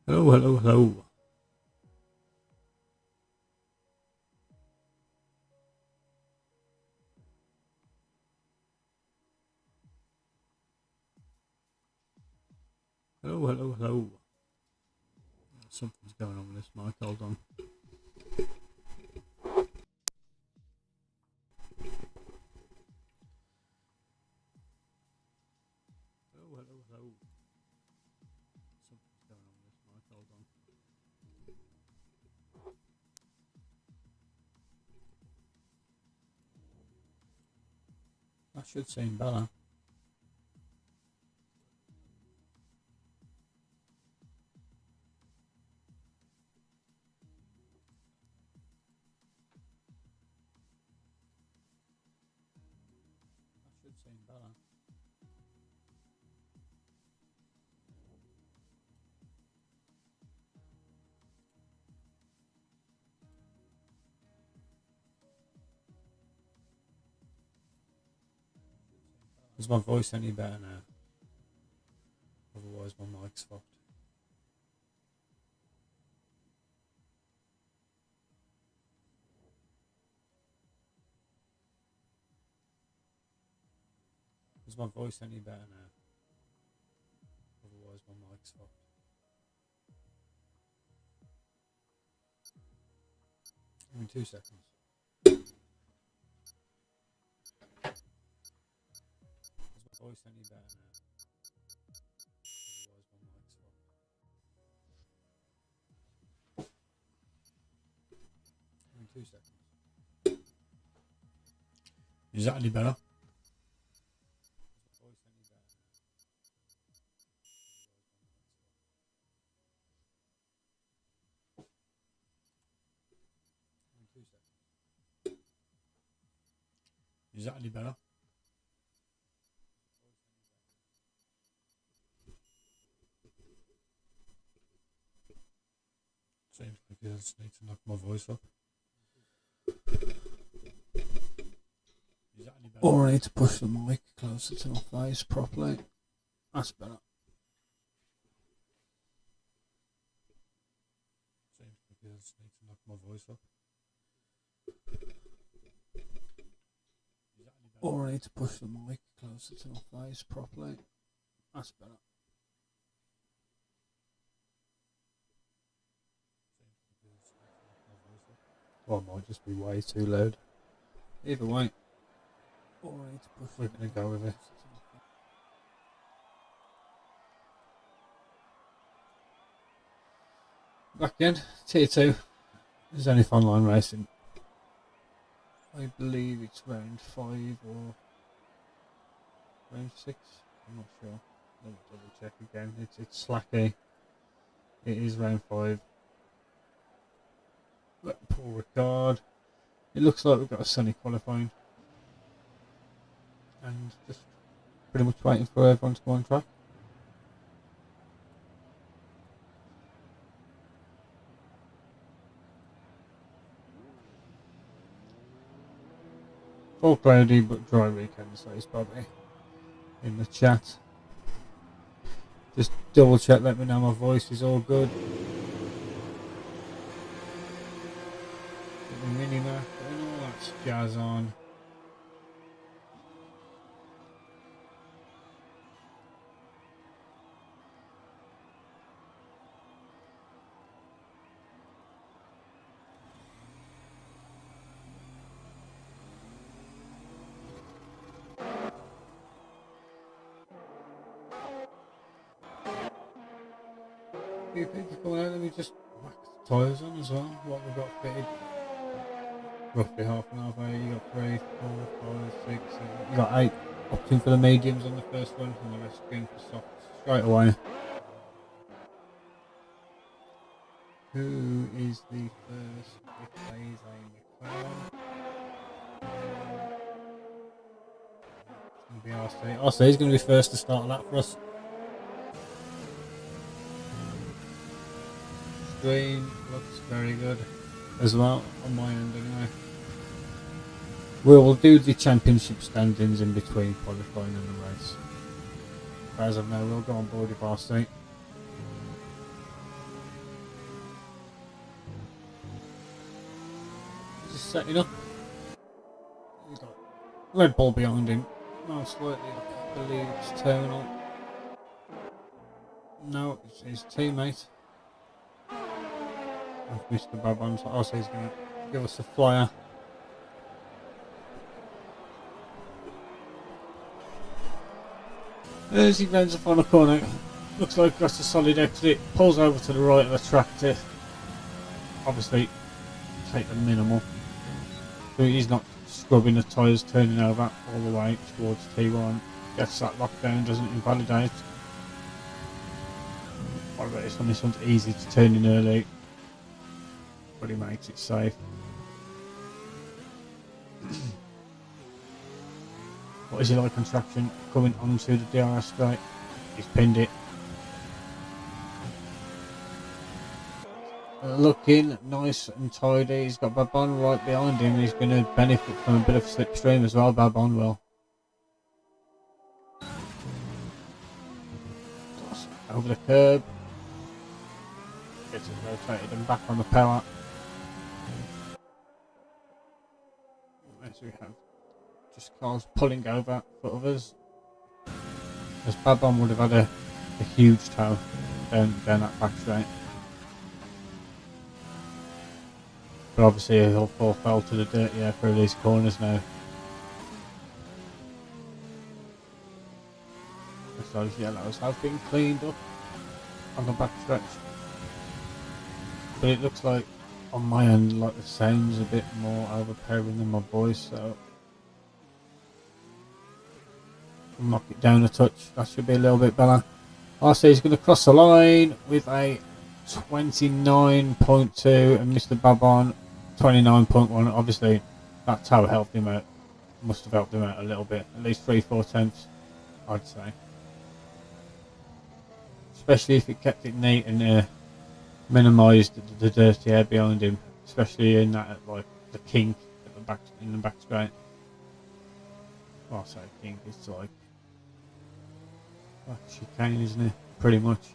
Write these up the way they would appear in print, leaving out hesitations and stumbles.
Hello, hello, hello. Hello, hello, hello. Something's going on with this mic, hold on. Hello, hello, hello. Something's going on with this mic, hold on. That should seem better. That should seem better. Is my voice any better now? Otherwise my mic's fucked. Is my voice any better now? Otherwise my mic's fucked. Give me 2 seconds. Is my voice any better now? Otherwise my mic's fucked. Give me 2 seconds. Is that any better? Is that any better? Seems like I just need to knock my voice up. Or I need to push the mic closer to my face properly. That's better. Seems like I just need to knock my voice up. Or I need to push the mic closer to my face properly. That's better. Or it might just be way too loud. Either way. Or I need to push. We're going to go with it. Back again, tier 2. There's only online racing. I believe it's round 5 or round 6. I'm not sure. Let me double check again. It's slacky. It is round 5. Paul Ricard. It looks like we've got a sunny qualifying. And just pretty much waiting for everyone to go on track. All cloudy but dry weekend, says Bobby in the chat. Just double check, let me know my voice is all good. Get the mini map and all that jazz on. Few people coming out, let me just whack the tyres on as well, what we've got fitted. Roughly half an hour there, you got 3, 4, 5, 6, 7, you got 8 opting for the mediums on the first one and the rest going for softs straight away. Who is the first? It plays a McLaren. It's going to be RC. RC is going to be first to start a lap for us. Screen looks very good as well on my end anyway. We will do the championship standings in between qualifying and the race. As of now, we'll go on board with RC. setting up. He's got Red Bull behind him. Most likely, I believe it's Terminal. No, it's his teammate. I've missed the bad one, so I'll say he's going to give us a flyer. As he rounds the final corner, looks like that's a solid exit, pulls over to the right of the track to obviously take the minimal. So he's not scrubbing the tyres, turning over all the way towards T1. Gets that lockdown, doesn't invalidate. What about this one? This one's easy to turn in early, but he makes it safe. What is he like on traction? Coming onto the DRS straight. He's pinned it. Looking nice and tidy. He's got Babon right behind him. He's going to benefit from a bit of slipstream as well. Babon will. Over the curb. Gets it rotated and back on the power. As we have just cars pulling over for others. As Babon would have had a huge toe down that back straight. But obviously he'll fall fell to the dirt through these corners now. So those yellows have been cleaned up on the back stretch. But it looks like on my end like the sound's a bit more overpowering than my voice, so knock it down a touch. That should be a little bit better. RC is going to cross the line with a 29.2 and Mr. Babon 29.1. Obviously that toe helped him out. Must have helped him out a little bit. At least 3-4 tenths, I'd say. Especially if it kept it neat and minimised the dirty air behind him. Especially in that like the kink at the back in the back straight. Well, I say kink, it's like chicane, isn't it? Pretty much.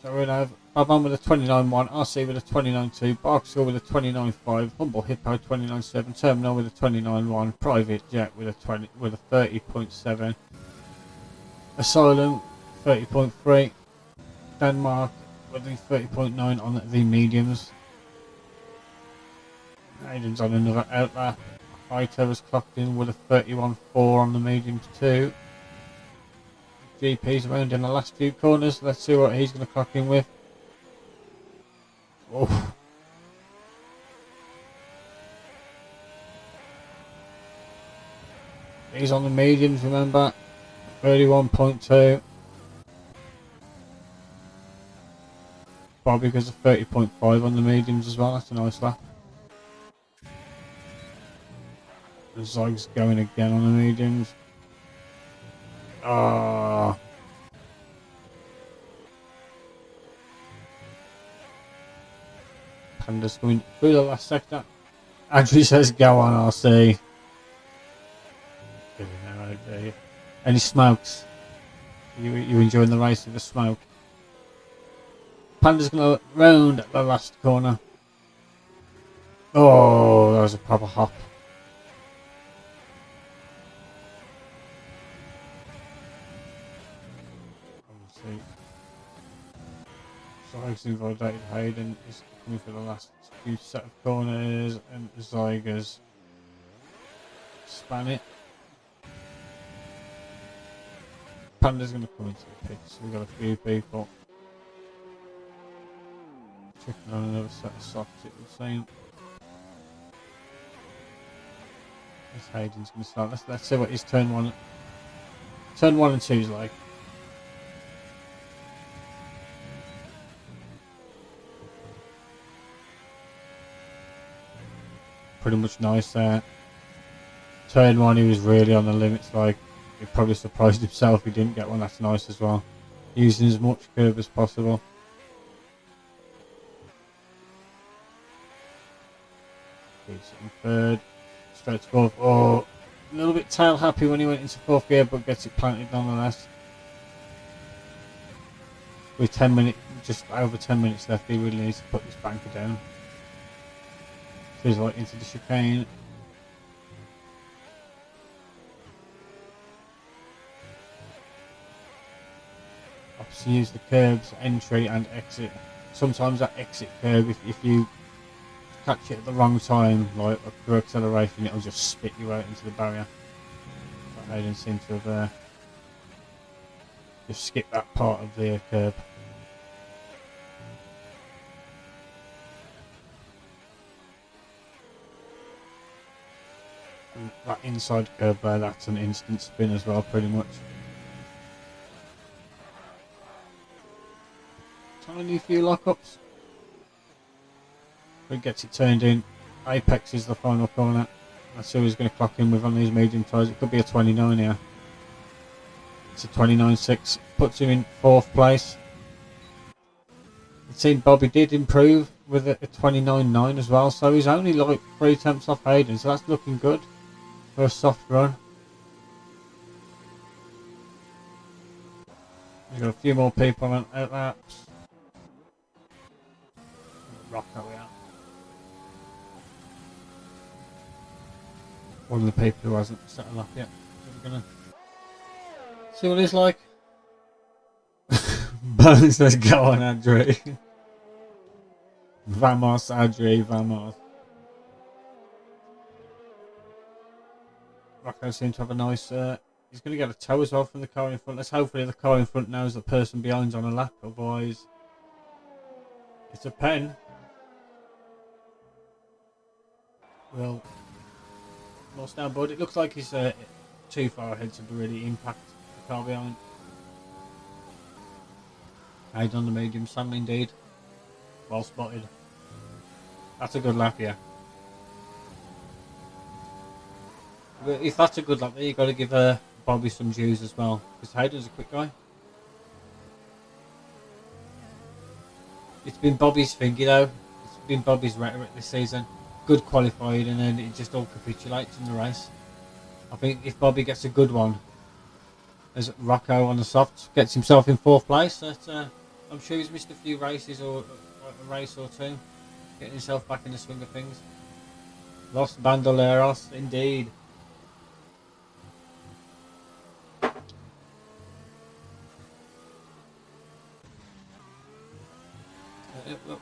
So we're going to have Babon with a 29.1, RC with a 29.2, Barkshaw with a 29.5, Humble Hippo 29.7, Terminal with a 29.1, Private Jet with a 30.7, Asylum 30.3, Denmark with a 30.9 on the mediums. Aiden's on another outlap. Hightower was clocked in with a 31.4 on the mediums too. GP's around in the last few corners. Let's see what he's going to clock in with. Oh. He's on the mediums, remember. 31.2. Probably because of 30.5 on the mediums as well. That's a nice lap. The Zog's going again on the mediums. Ah. Panda's coming through the last sector. Andrew says go on RC. Any smokes? You enjoying the race with the smoke? Panda's going to round at the last corner. Oh, that was a proper hop. Zyg's invalidated Hayden is coming for the last few set of corners and Zyger's span it. Panda's going to come into the pits, so we've got a few people. Checking on another set of socks, it would seem. This Hayden's going to start. Let's see what his turn 1 and 2 is like. Pretty much nice there. Turn 1 he was really on the limits, like he probably surprised himself he didn't get one. That's nice as well. Using as much curb as possible. He's in third. Straight to fourth. Oh, a little bit tail happy when he went into fourth gear, but gets it planted nonetheless. With just over 10 minutes left. He really needs to put this banker down. So he's right into the chicane. Obviously use the curbs, entry and exit. Sometimes that exit curb, if you catch it at the wrong time, like through acceleration, it'll just spit you out into the barrier. But Hayden seems to have just skipped that part of the curb. And that inside curb there, that's an instant spin as well, pretty much. Tiny few lockups. But gets it turned in. Apex is the final corner. That's who he's going to clock in with on these medium tyres. It could be a 29 here. It's a 29.6. Puts him in 4th place. It seemed Bobby did improve with a 29.9 as well. So he's only like 3 tenths off Hayden. So that's looking good for a soft run. We've got a few more people on outlaps. Rocco out. One of the people who hasn't set a lap yet. So we're gonna see what he's like. Bones, let's go on, Andrew. Vamos, Andrew, vamos. Rocco seems to have a nice. He's going to get a tow as well from the car in front. Let's hopefully the car in front knows the person behind's on a lap. Otherwise, it's a pen. Well, lost down, bud. It looks like he's too far ahead to really impact the car behind. Eyes on the medium, Sam indeed. Well spotted. That's a good lap, yeah. But if that's a good lap, you've got to give Bobby some dues as well. Because Hayden's a quick guy. It's been Bobby's thing, you know. It's been Bobby's rhetoric this season. Good qualified, and then it just all capitulates in the race. I think if Bobby gets a good one, as Rocco on the softs gets himself in 4th place, that I'm sure he's missed a few races or a race or two, getting himself back in the swing of things. Los Bandoleros, indeed.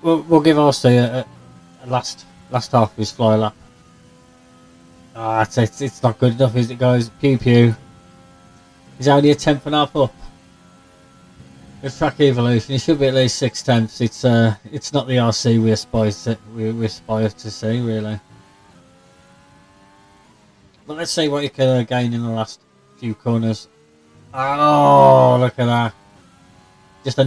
We'll give Aussie a last half of his fly lap. It's not good enough, is it, guys? Pew pew. He's only a 10th and a half up. The track evolution, he should be at least 6 tenths. It's not the RC we aspire to see, really. But let's see what he can gain in the last few corners. Oh, look at that! Just a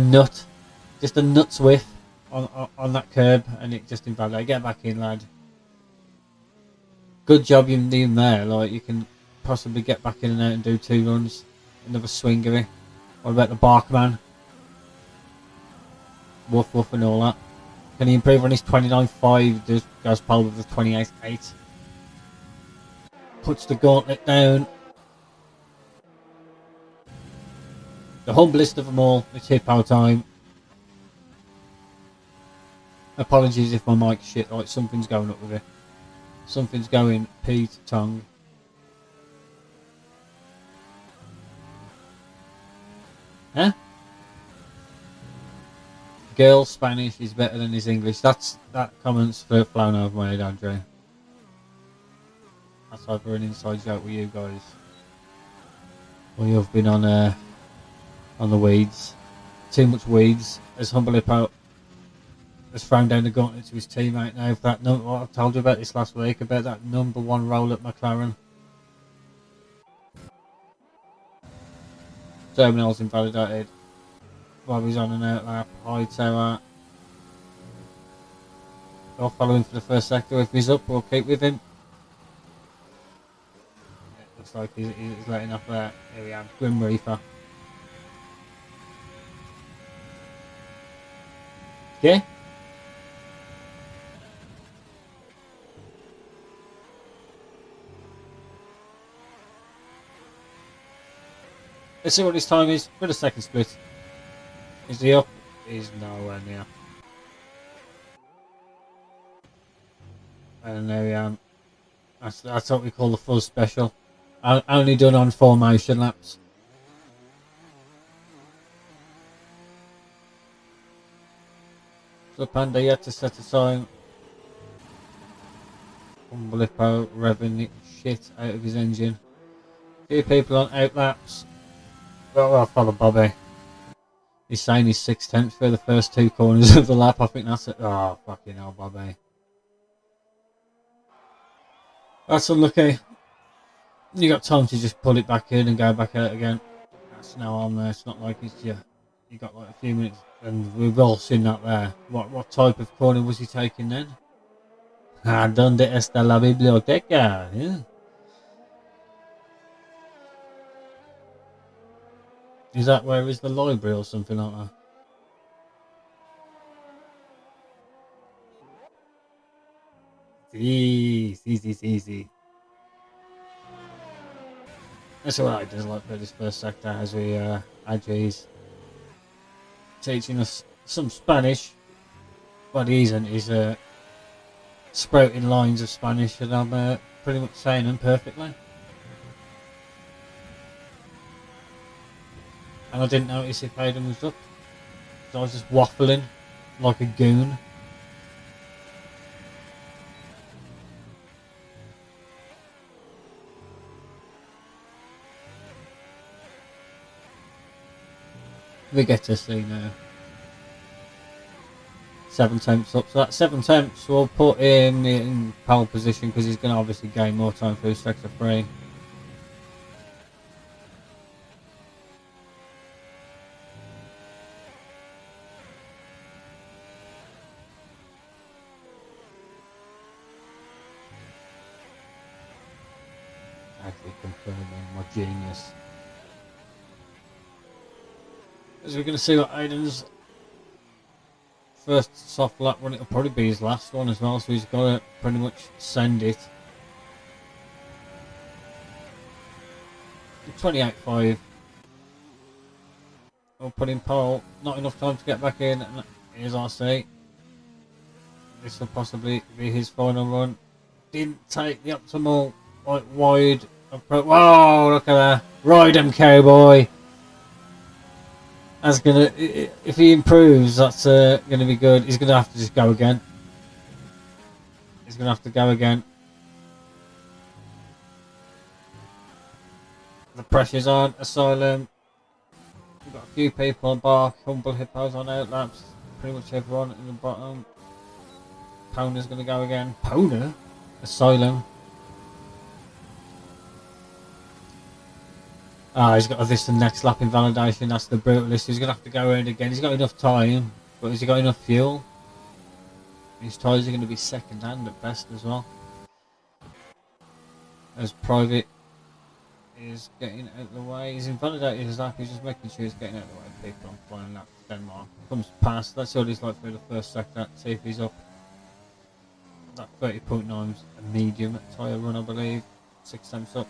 nut's whiff on that curb, and it just invalidated. Get back in, lad. Good job you in there. Like, you can possibly get back in and out and do 2 runs. Another swingery. What about the Barkman? Woof woof and all that. Can he improve on his 29.5? Goes pole with the 28.8. Puts the gauntlet down. The humblest of them all. It's hippo time. Apologies if my mic's shit. Like, something's going up with it. Something's going Pete tongue. Huh? Girl Spanish is better than his English. That comment's flown over my head, Andrew. That's either an inside joke with you guys, or you've been on the weeds. Too much weeds. As Humble Hippo has thrown down the gauntlet to his teammate now for that number. What I've told you about this last week about that #1 roll at McLaren. Terminal's invalidated. Bobby's on an outlap. High tower. I'll follow him for the first sector. If he's up, we'll keep with him. It looks like he's letting off there. Here we are. Grim Reaper. Okay. Let's see what his time is for the second split. Is he up? is nowhere near. And there we are. That's what we call the full special. Only done on formation laps. So Panda yet to set a time. Blippo revving the shit out of his engine. Few people on out laps. Well, I'll follow Bobby. He's saying he's 6/10 for the first 2 corners of the lap. I think that's it. Oh, fucking hell, Bobby. That's unlucky. You got time to just pull it back in and go back out again. That's now on there. It's not like it's you got like a few minutes, and we've all seen that there. What type of corner was he taking then? Ah, donde está la biblioteca? Yeah. Is that where is the library or something like that? Easy. That's what I just like for this first sector as we Ajay's teaching us some Spanish. What he isn't is sprouting lines of Spanish, and I'm pretty much saying them perfectly. And I didn't notice if Hayden was up, so I was just waffling like a goon. We get to see now. 7 temps up, so that 7 temps will put him in pole position because he's going to obviously gain more time through sector 3. Actually confirming my genius. As we're going to see what Aiden's first soft lap run, it'll probably be his last one as well, so he's got to pretty much send it. 28.5. We'll put in pole. Not enough time to get back in. Here's RC. This will possibly be his final run. Didn't take the optimal wide approach. Whoa, look at that. Ride him, cowboy. That's gonna, if he improves, that's gonna be good. He's gonna have to just go again. He's gonna have to go again. The pressure's on. Asylum. We've got a few people on Bark. Humble Hippos on outlaps. Pretty much everyone in the bottom. Poner's gonna go again. Poner? Asylum. Ah, he's got this the next lap invalidation. That's the brutalist. He's gonna have to go around again. He's got enough time, but has he got enough fuel? His tyres are going to be second hand at best as well. As Private is getting out of the way. He's invalidated his lap. He's just making sure he's getting out of the way of people on flying lap to Denmark. Comes past. That's all he's like through the first sector. See if he's up. That 30.9 is a medium tyre run, I believe. 6 temps up.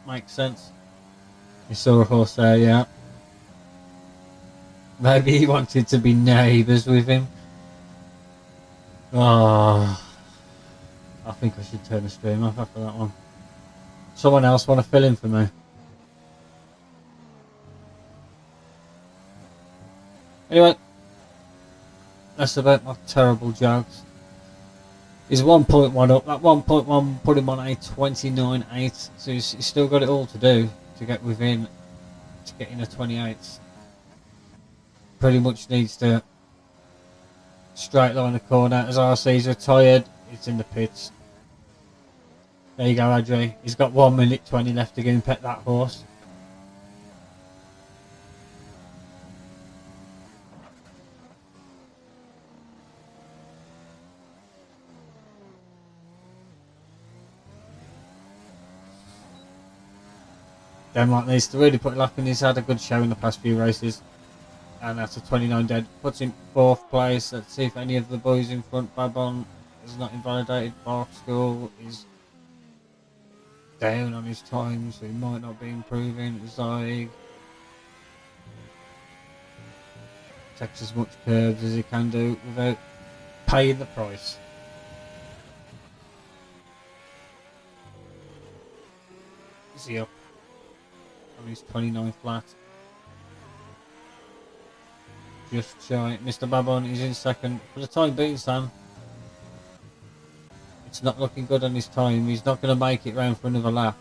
Makes sense. You saw a horse there, yeah. Maybe he wanted to be neighbours with him. Oh, I think I should turn the stream off after that one. Someone else want to fill in for me? Anyway, that's about my terrible jokes. He's 1.1 up. That 1.1 put him on a 29.8, so he's still got it all to do to get within, to get in a 28. Pretty much needs to straight line the corner. As RC's retired, it's in the pits. There you go, Adri. He's got 1 minute 20 left to go and pet that horse. Denmark needs to really put a lap in. He's had a good show in the past few races. And that's a 29 dead. Puts him 4th place. Let's see if any of the boys in front. Babon is not invalidated. Bark School is down on his time, so he might not be improving. Zyg. takes as much curves as he can do without paying the price. Is he up on his 29 flat? Just shy. Mr. Babon is in second. For the time being, Sam, it's not looking good on his time. He's not going to make it round for another lap.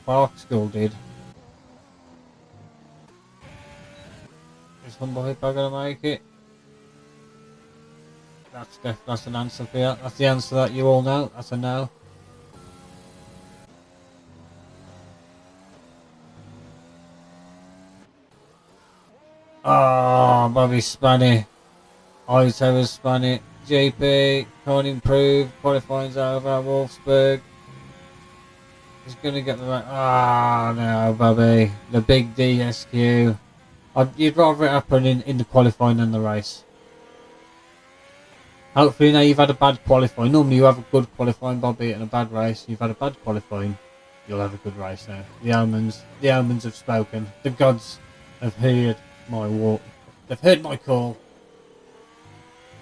Barkskull did. Is Humble Hippo going to make it? That's an answer for you. That's the answer that you all know. That's a no. Oh, Bobby Spanny. Ito was Spanny. JP can't improve. Qualifying's over. Wolfsburg. He's going to get the right. Ah, no, Bobby. The big DSQ. You'd rather it happen in the qualifying than the race. Hopefully now you've had a bad qualifying. Normally you have a good qualifying, Bobby, and a bad race. You've had a bad qualifying. You'll have a good race now. The omens have spoken. The gods have heard my walk. They've heard my call.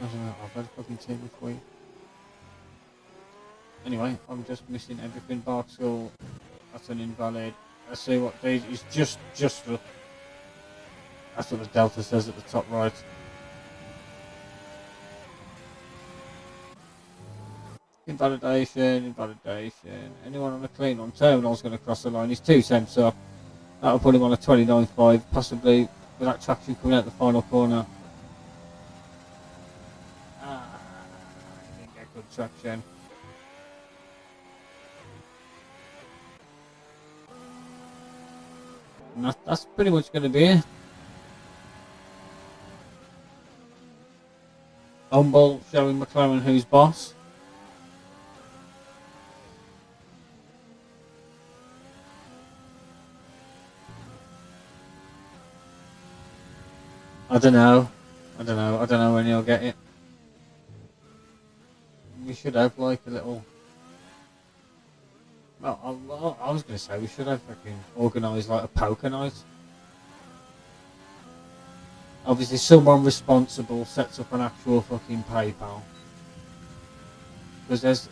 I don't know, I've had a fucking team this week. Anyway, I'm just missing everything. Barkskull. That's an invalid. Let's see what these is just for. That's what the Delta says at the top right. Invalidation. Anyone on a clean on terminal's going to cross the line. He's 2 cents up. That'll put him on a 29.5, possibly with that traction coming out the final corner. Didn't get good traction. And that's pretty much going to be it. Humble showing McLaren who's boss. I don't know when he'll get it. We should have like a little. Well, I was going to say we should have fucking organised like a poker night. Obviously, someone responsible sets up an actual fucking PayPal. Because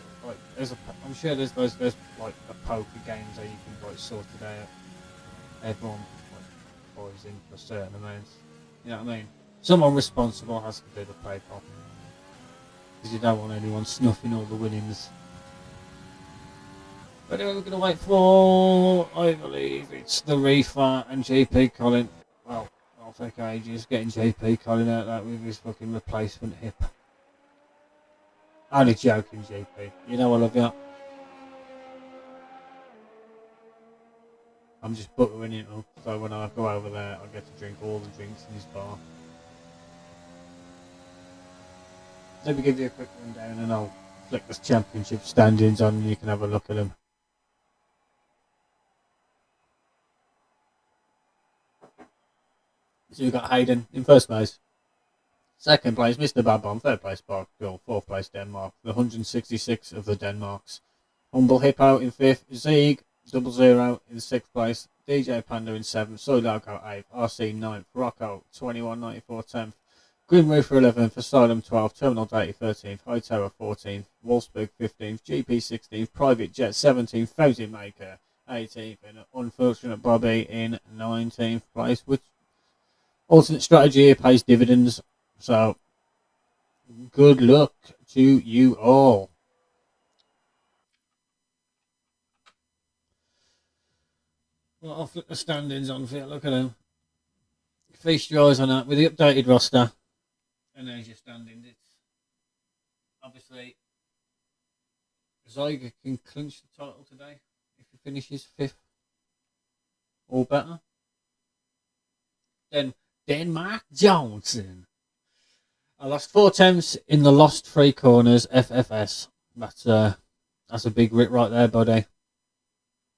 I'm sure there's like the poker games that you can like sort it out. Everyone like buys in for certain amounts. You know what I mean? Someone responsible has to do the PayPal. Because you don't want anyone snuffing all the winnings. But anyway, we're going to wait for, I believe it's the Reefer and JP Collin. Well, I'll take ages getting JP Collin out that with his fucking replacement hip. Only joking, JP. You know I love you. I'm just buttering it up, so when I go over there, I get to drink all the drinks in his bar. Let me give you a quick rundown and I'll flick the championship standings on and you can have a look at them. So you've got Hayden in first place. Second place, Mr. Babon. Third place, Barkskull. Fourth place, Denmark. The 166 of the Denmarks. Humble Hippo in fifth. Zieg, 00 in sixth place. DJ Panda in seventh. Soy Loco 8th. RC 9th. Rocco 21.94 10th. Grim Roofer 11th. Asylum 12th. Terminal Data 13th. High Tower 14th. Wolfsburg 15th. GP 16th. Private Jet 17th. Fountain Maker 18th. And Unfortunate Bobby in 19th place, which alternate strategy here pays dividends. So, good luck to you all. Well, I'll flip the standings on for you. Look at them. Feast your eyes on that with the updated roster. And there's your standings. It's obviously Zyger can clinch the title today if he finishes fifth or better. Then Denmark Johnson. I lost 4 attempts in the lost 3 corners. FFS. That's a big rip right there, buddy.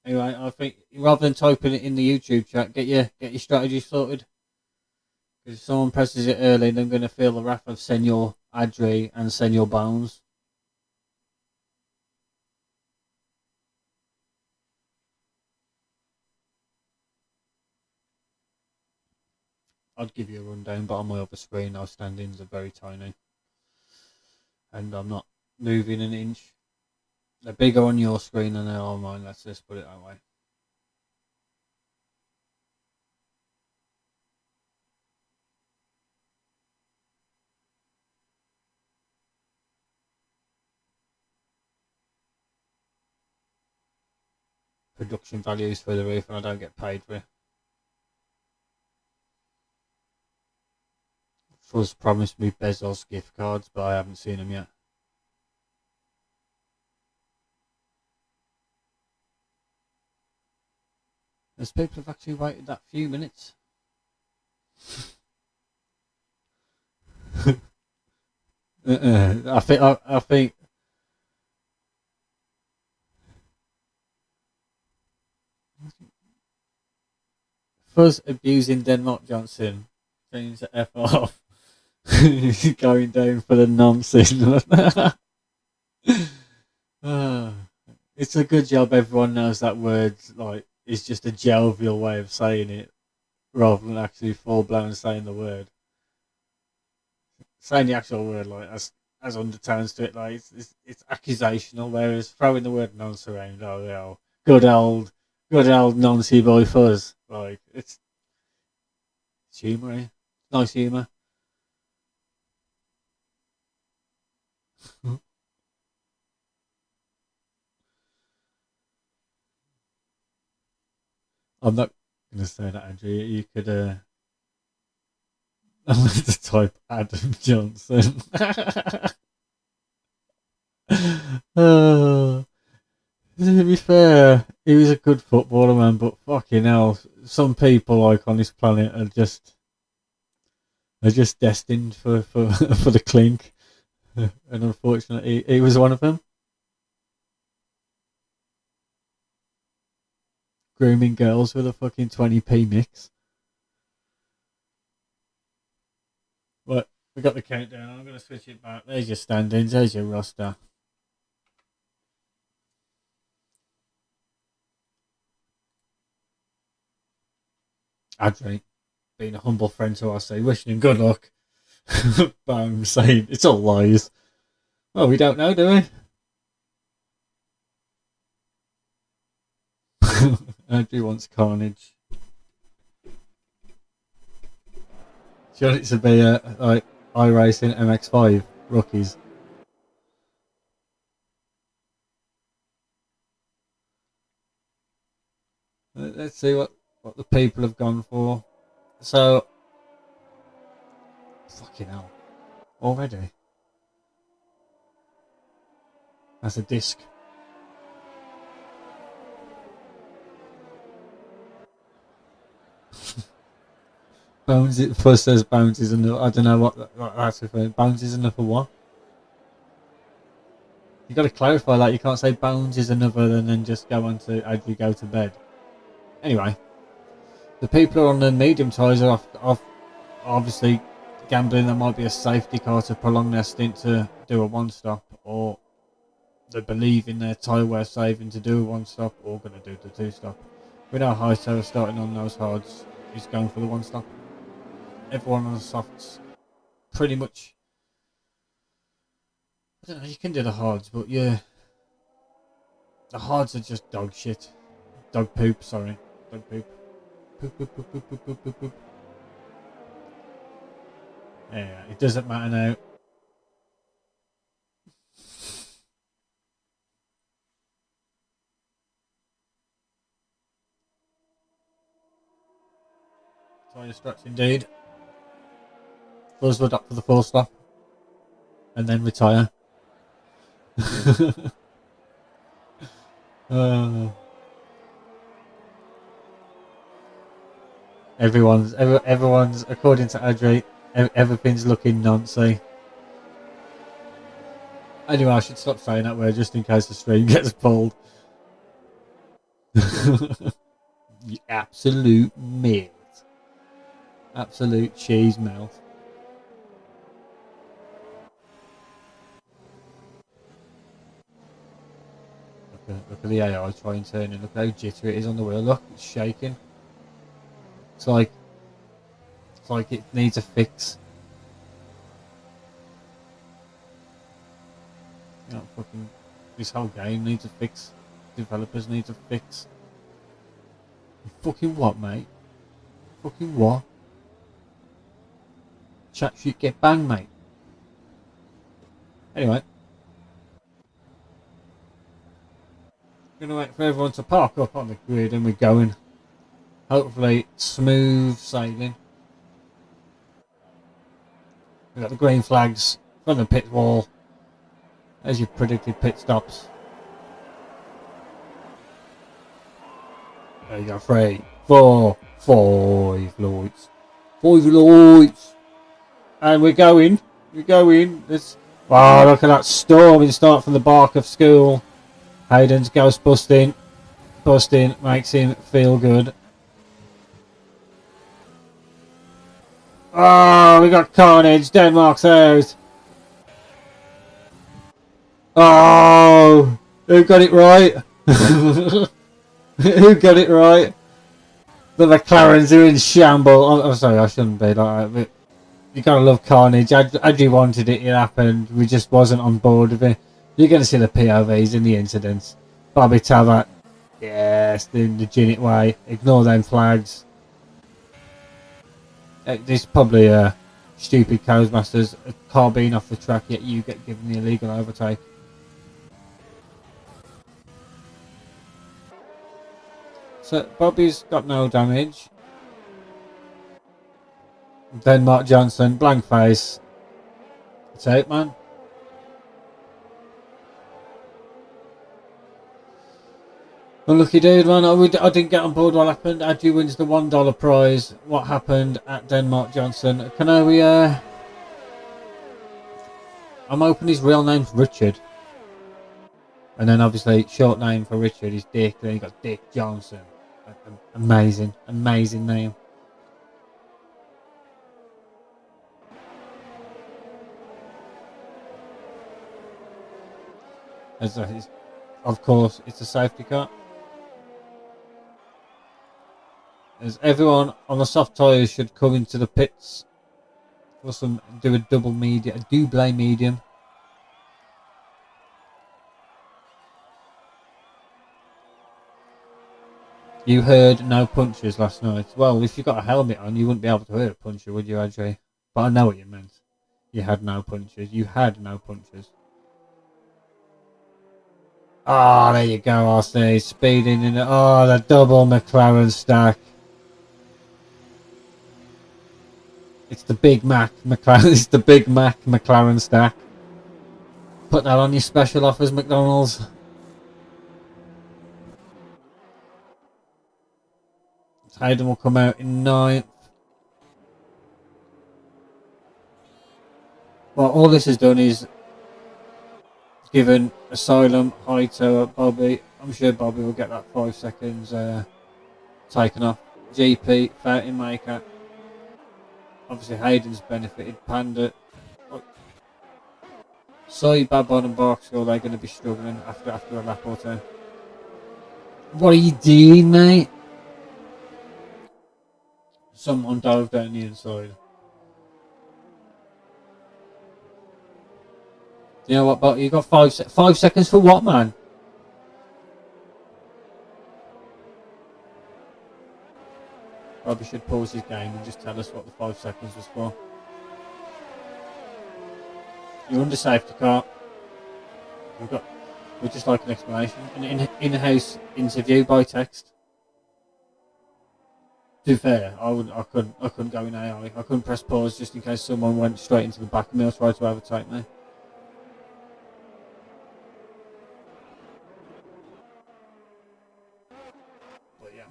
Anyway, I think rather than typing it in the YouTube chat, get your strategy sorted. Because if someone presses it early, they're going to feel the wrath of Senor Adri and Senor Bones. I'd give you a rundown, but on my other screen, our standings are very tiny, and I'm not moving an inch. They're bigger on your screen than they are on mine. Let's just put it that way. Production values through the roof, and I don't get paid for it. Fuzz promised me Bezos gift cards, but I haven't seen them yet. As people have actually waited that few minutes. I think Fuzz abusing Denmark Johnson seems to F off. He's going down for the nonsense. It's a good job everyone knows that word like is just a jovial way of saying it rather than actually full blown saying the word. Saying the actual word like has undertones to it, like it's accusational, whereas throwing the word nonce around, oh yeah, good old noncy boy Fuzz. Like it's humour, eh? Nice humour. I'm not gonna say that, Andrew. You could I'm going to type Adam Johnson. To be fair, he was a good footballer, man, but fucking hell, some people like on this planet are just destined for for the clink, and unfortunately, he was one of them. Grooming girls with a fucking 20p mix. But we got the countdown. I'm going to switch it back. There's your standings. There's your roster. Adri, being a humble friend to us, say wishing him good luck. Bang, saying it's all lies. Well, we don't know, do we? Andrew wants carnage. Do you want it to be like iRacing MX5 rookies? Let's see what the people have gone for. So, fucking hell, already. That's a disc. Bones. It first says Bones is enough. I don't know what that's referring. Bones is enough for what? You got to clarify that. You can't say Bones is another and then just go on to as you go to bed. Anyway, the people who are on the medium tyres are off obviously gambling. There might be a safety car to prolong their stint to do a one stop, or they believe in their tyre wear saving to do a one stop, or going to do the two stop. We know Hightower starting on those hards is going for the one stop. Everyone on the softs pretty much. I don't know, you can do the hards, but yeah, the hards are just dog shit. Dog poop, sorry. Dog poop. Poop, poop, poop, poop, poop, poop, poop, poop. Yeah, it doesn't matter now. Tyre struts indeed. Buzzwood up for the full stop. And then retire. Everyone's according to Adri, everything's looking nancy. Anyway, I should stop saying that word just in case the stream gets pulled. You absolute melt. Absolute cheese mouth. Look at the AI trying turning. Look how jittery it is on the wheel. Look, it's shaking. It's like It's like it needs a fix. You know, fucking this whole game needs a fix. Developers need a fix. Fucking what, mate? Fucking what? Chat shoot get banged, mate. Anyway. Gonna wait for everyone to park up on the grid and we're going. Hopefully smooth sailing. We've got the green flags from the pit wall. As you predicted, pit stops. There you go, 3, 4, 5 lights. 5 lights. And we're going. We're going. This. Wow, look at that storming start from the bark of school. Hayden's ghost busting. Busting makes him feel good. Oh, we got carnage. Denmark's out. Oh, who got it right? Who got it right? The McLarens are in shambles. I'm sorry, I shouldn't be like that, but you gotta love carnage. Adri wanted it, it happened. We just wasn't on board with it. You're gonna see the POVs in the incidents. Bobby Tavat, yes, in the Ginit way. Ignore them flags. This is probably a stupid Codemasters. A car being off the track, yet you get given the illegal overtake. So Bobby's got no damage. Denmark Johnson, blank face. It's out, man. Unlucky dude, man. I didn't get on board what happened. Adju wins the $1 prize. What happened at Denmark Johnson? Can I, I'm hoping his real name's Richard. And then obviously, short name for Richard is Dick. Then you got Dick Johnson. Amazing. Amazing name. Of course, it's a safety car. As everyone on the soft tyres should come into the pits for do a double medium, a double medium. You heard no punches last night. Well, if you got a helmet on, you wouldn't be able to hear a puncher, would you, Adri? But I know what you meant. You had no punches. You had no punches. Ah, oh, there you go, RC. Speeding in it. Oh, the double McLaren stack. It's the Big Mac McLaren. It's the Big Mac McLaren stack. Put that on your special offers, McDonald's. Hayden will come out in 9th. Well, all this has done is given asylum high to Bobby. I'm sure Bobby will get that 5 seconds taken off. GP, fountain maker. Obviously Hayden's benefited. Panda. Soy, Babon and Barksville, they're going to be struggling after a lap or two. What are you doing, mate? Someone dove down the inside. You know what, but you got 5 seconds for what, man? Probably should pause his game and just tell us what the 5 seconds was for. You're under safety car. We'd just like an explanation. An in-house interview by text. To be fair, I couldn't go in AI. I couldn't press pause just in case someone went straight into the back of me or tried to overtake me. But yeah.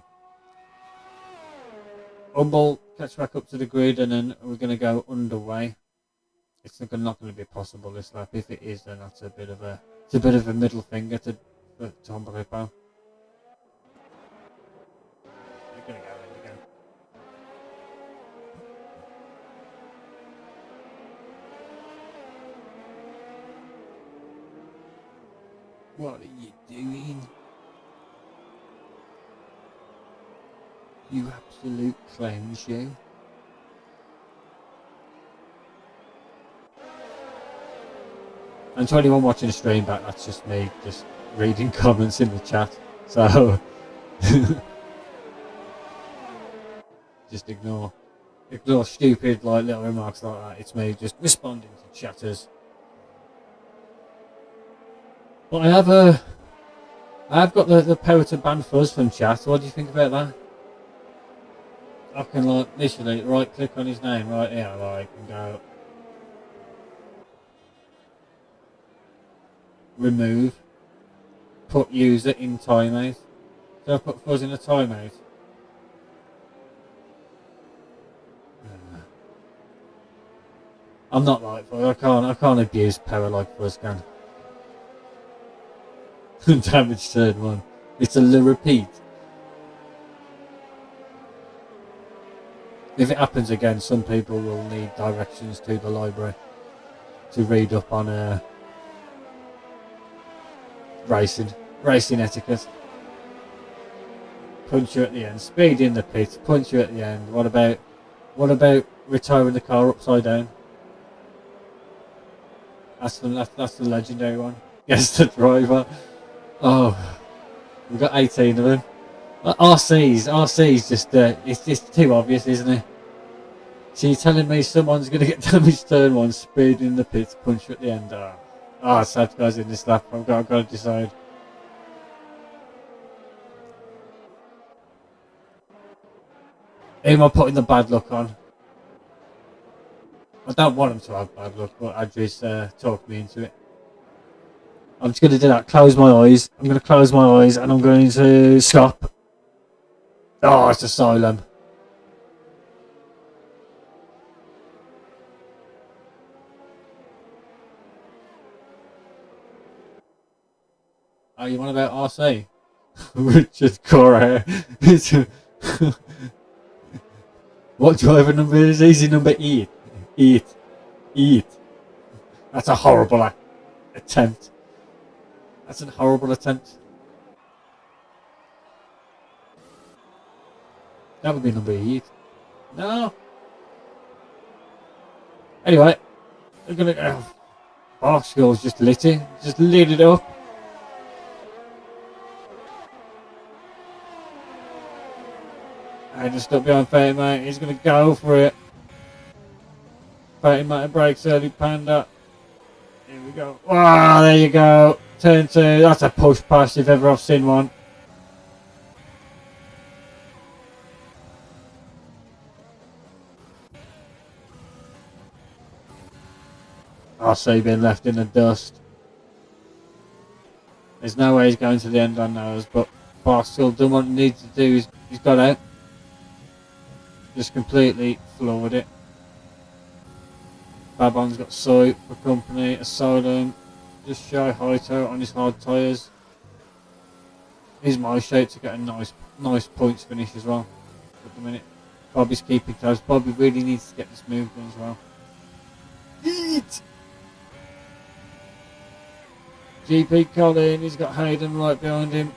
Humble catch back up to the grid and then we're going to go underway. It's not going to be possible this lap. If it is, then that's a bit of a middle finger to Humble Hippo. You're going to go in again. What are you doing? You absolute clowns, you. And to anyone watching the stream back, that's just me just reading comments in the chat. So just ignore stupid like little remarks like that. It's me just responding to chatters. But I have got the power to ban fuzz from chat. What do you think about that? I can like literally right click on his name right here, like, and go remove, put user in timeout. So I put fuzz in a timeout. I'm not like fuzz. I can't abuse power like fuzz can. Damage turn 1. It's a repeat. If it happens again, some people will need directions to the library to read up on racing etiquette. Punch you at the end, speed in the pit, punch you at the end. What about retiring the car upside down? That's the legendary one. Guess the driver. Oh, we've got 18 of them. RC's just it's too obvious, isn't it? So you're telling me someone's gonna get damage turn 1, speed in the pit, punch you at the end. Sad guys in this lap. I've got to decide. Who am I putting the bad luck on? I don't want him to have bad luck, but Adri's talked me into it. I'm just going to do that. Close my eyes. I'm going to close my eyes and I'm going to stop. Oh, it's Asylum. Oh, you want about RC? Richard Correa. What driver number is easy? Number 8. 8. That's a horrible attempt. That's a horrible attempt. That would be number 8. No. Anyway, we're gonna go. Barskill's just lit it. Just lit it up. I just stuck behind Fatty Mate. He's gonna go for it. Fatty Mate breaks early, Panda. Here we go. Wow, there you go. Turn 2. That's a push pass if ever I've seen one. RC being left in the dust. There's no way he's going to the end on those, but Barskill done what he needs to do. He's got out. Just completely floored it. Babon's got Soy for company. Asylum. Just shy Hito on his hard tyres. Here's my shape to get a nice points finish as well. At the minute. Bobby's keeping close. Bobby really needs to get this move done as well. Eat! GP Colin, he's got Hayden right behind him.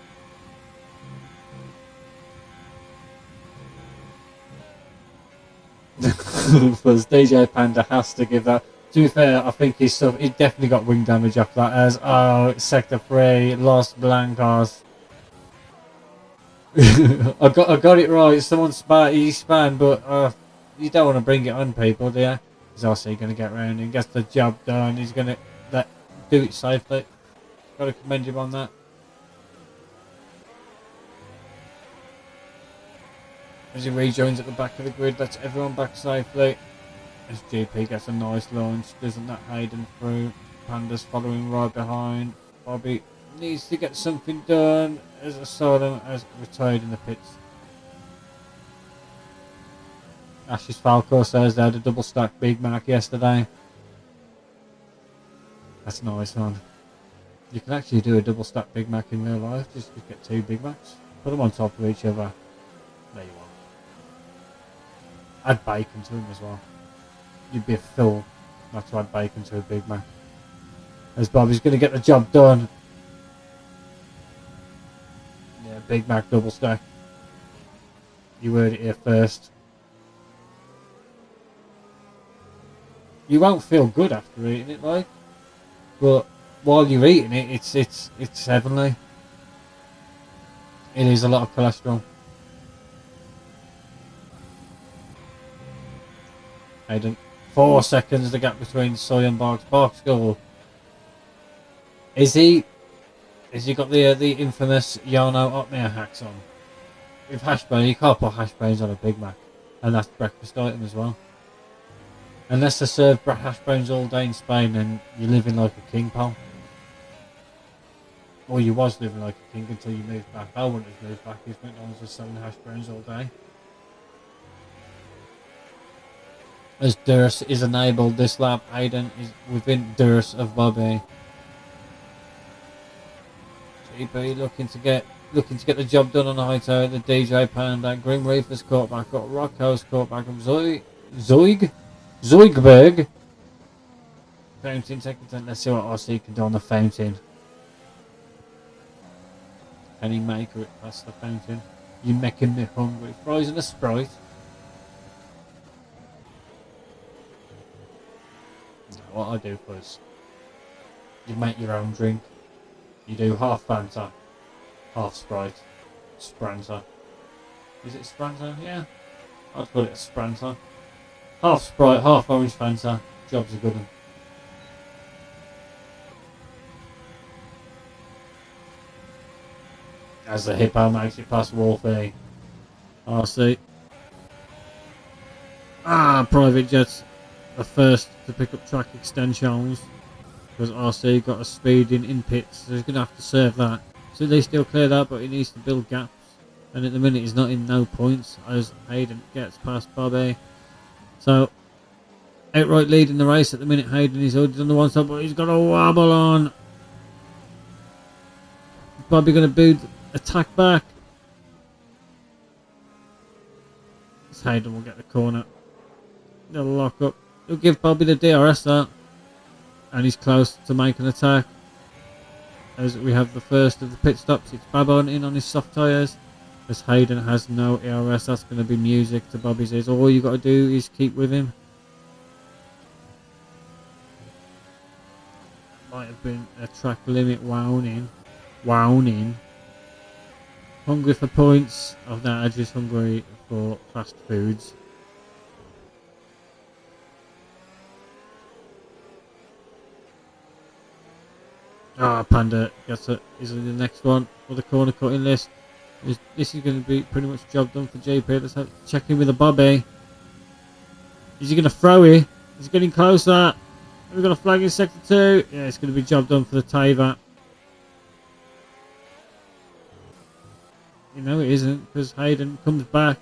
Because DJ Panda has to give that. To be fair, I think he definitely got wing damage after that. As Sector 3 lost Blancos. I got it right. Someone he span, but you don't want to bring it on people, do you? He's also going to get round and gets the job done. He's going to do it safely. Got to commend him on that. As he rejoins at the back of the grid, lets everyone back safely. As GP gets a nice launch, doesn't that Hayden through? Panda's following right behind. Bobby needs to get something done as Asylum has retired in the pits. Ashes Falco says they had a double stack Big Mac yesterday. That's a nice one. You can actually do a double stack Big Mac in real life, just get 2 Big Macs. Put them on top of each other. There you are. Add bacon to them as well. You'd be a fool not to add bacon to a Big Mac. As Bobby's going to get the job done. Yeah, Big Mac double stack. You heard it here first. You won't feel good after eating it, like. But while you're eating it, it's heavenly. It is a lot of cholesterol. Hayden, 4 seconds the gap between Soy and Barks. Barks go. Is he? Has he got the infamous Yarno oatmeal hacks on? With hash browns, you can't put hash browns on a Big Mac, and that's breakfast item as well. Unless they serve hash browns all day in Spain, then you're living like a king, pal. Or you was living like a king until you moved back. I wouldn't have moved back if McDonald's was selling hash browns all day. As Durst is enabled this lap, Hayden is within Durst of Bobby. GP looking to get the job done on the high toe. The DJ Panda, Grim Reaper's caught back up, Rocco's caught back up, Zoigberg. Fountain second turn. Let's see what RC can do on the fountain. Can he make it past the fountain? You making me hungry. Fries and a Sprite. What I do was, you make your own drink. You do half Fanta, half Sprite, Spranta. Is it Spranta? Yeah, I'd call it a Spranta. Half Sprite, half orange Fanta. Job's a good one. As the hippo makes it past Wolfie. RC. Private Jets are first to pick up track extensions. Because RC got a speeding in pits, so he's going to have to serve that. So they still clear that, but he needs to build gaps. And at the minute he's not in no points as Hayden gets past Bobby. So, outright leading the race at the minute. Hayden is already on the one side, but he's got a wobble on. Bobby going to boot attack back. This Hayden will get the corner. They'll lock up. He'll give Bobby the DRS that. And he's close to make an attack. As we have the first of the pit stops, it's Babon in on his soft tyres. As Hayden has no ERS, that's going to be music to Bobby's ears. All you got to do is keep with him. Might have been a track limit wound in. Hungry for points. Of that, I'm just hungry for fast foods. Panda gets it. Is in the next one for the corner cutting list. This is going to be pretty much job done for JP. Let's check in with the Bobby. Is he going to throw it? He's getting closer. We've got a flag in sector 2. Yeah, it's going to be job done for the Taver. You know it isn't, because Hayden comes back.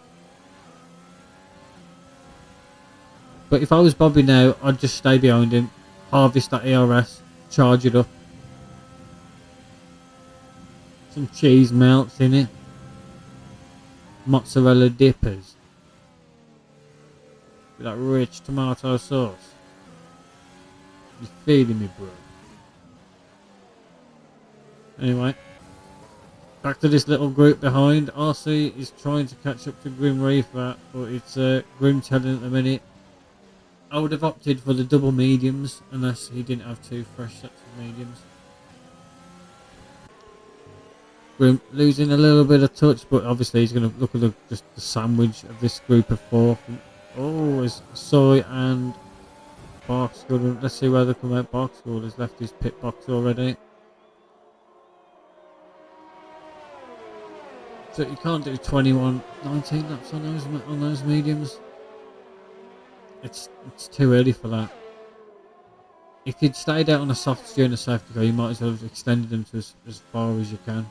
But if I was Bobby now, I'd just stay behind him, harvest that ERS, charge it up. Some cheese melts in it. Mozzarella dippers. With that rich tomato sauce. You're feeding me, bro. Anyway. Back to this little group behind. RC is trying to catch up to Grim Reaper, but it's Grim telling at the minute. I would have opted for the double mediums unless he didn't have 2 fresh sets of mediums. Grim losing a little bit of touch, but obviously he's going to look at just the sandwich of this group of 4. Oh, it's Soy and Barksgood. Let's see where they come out. Barksgood has left his pit box already. So you can't do 19 laps on those mediums. It's too early for that. If you'd stayed out on a soft during the safety car, you might as well have extended them to as far as you can.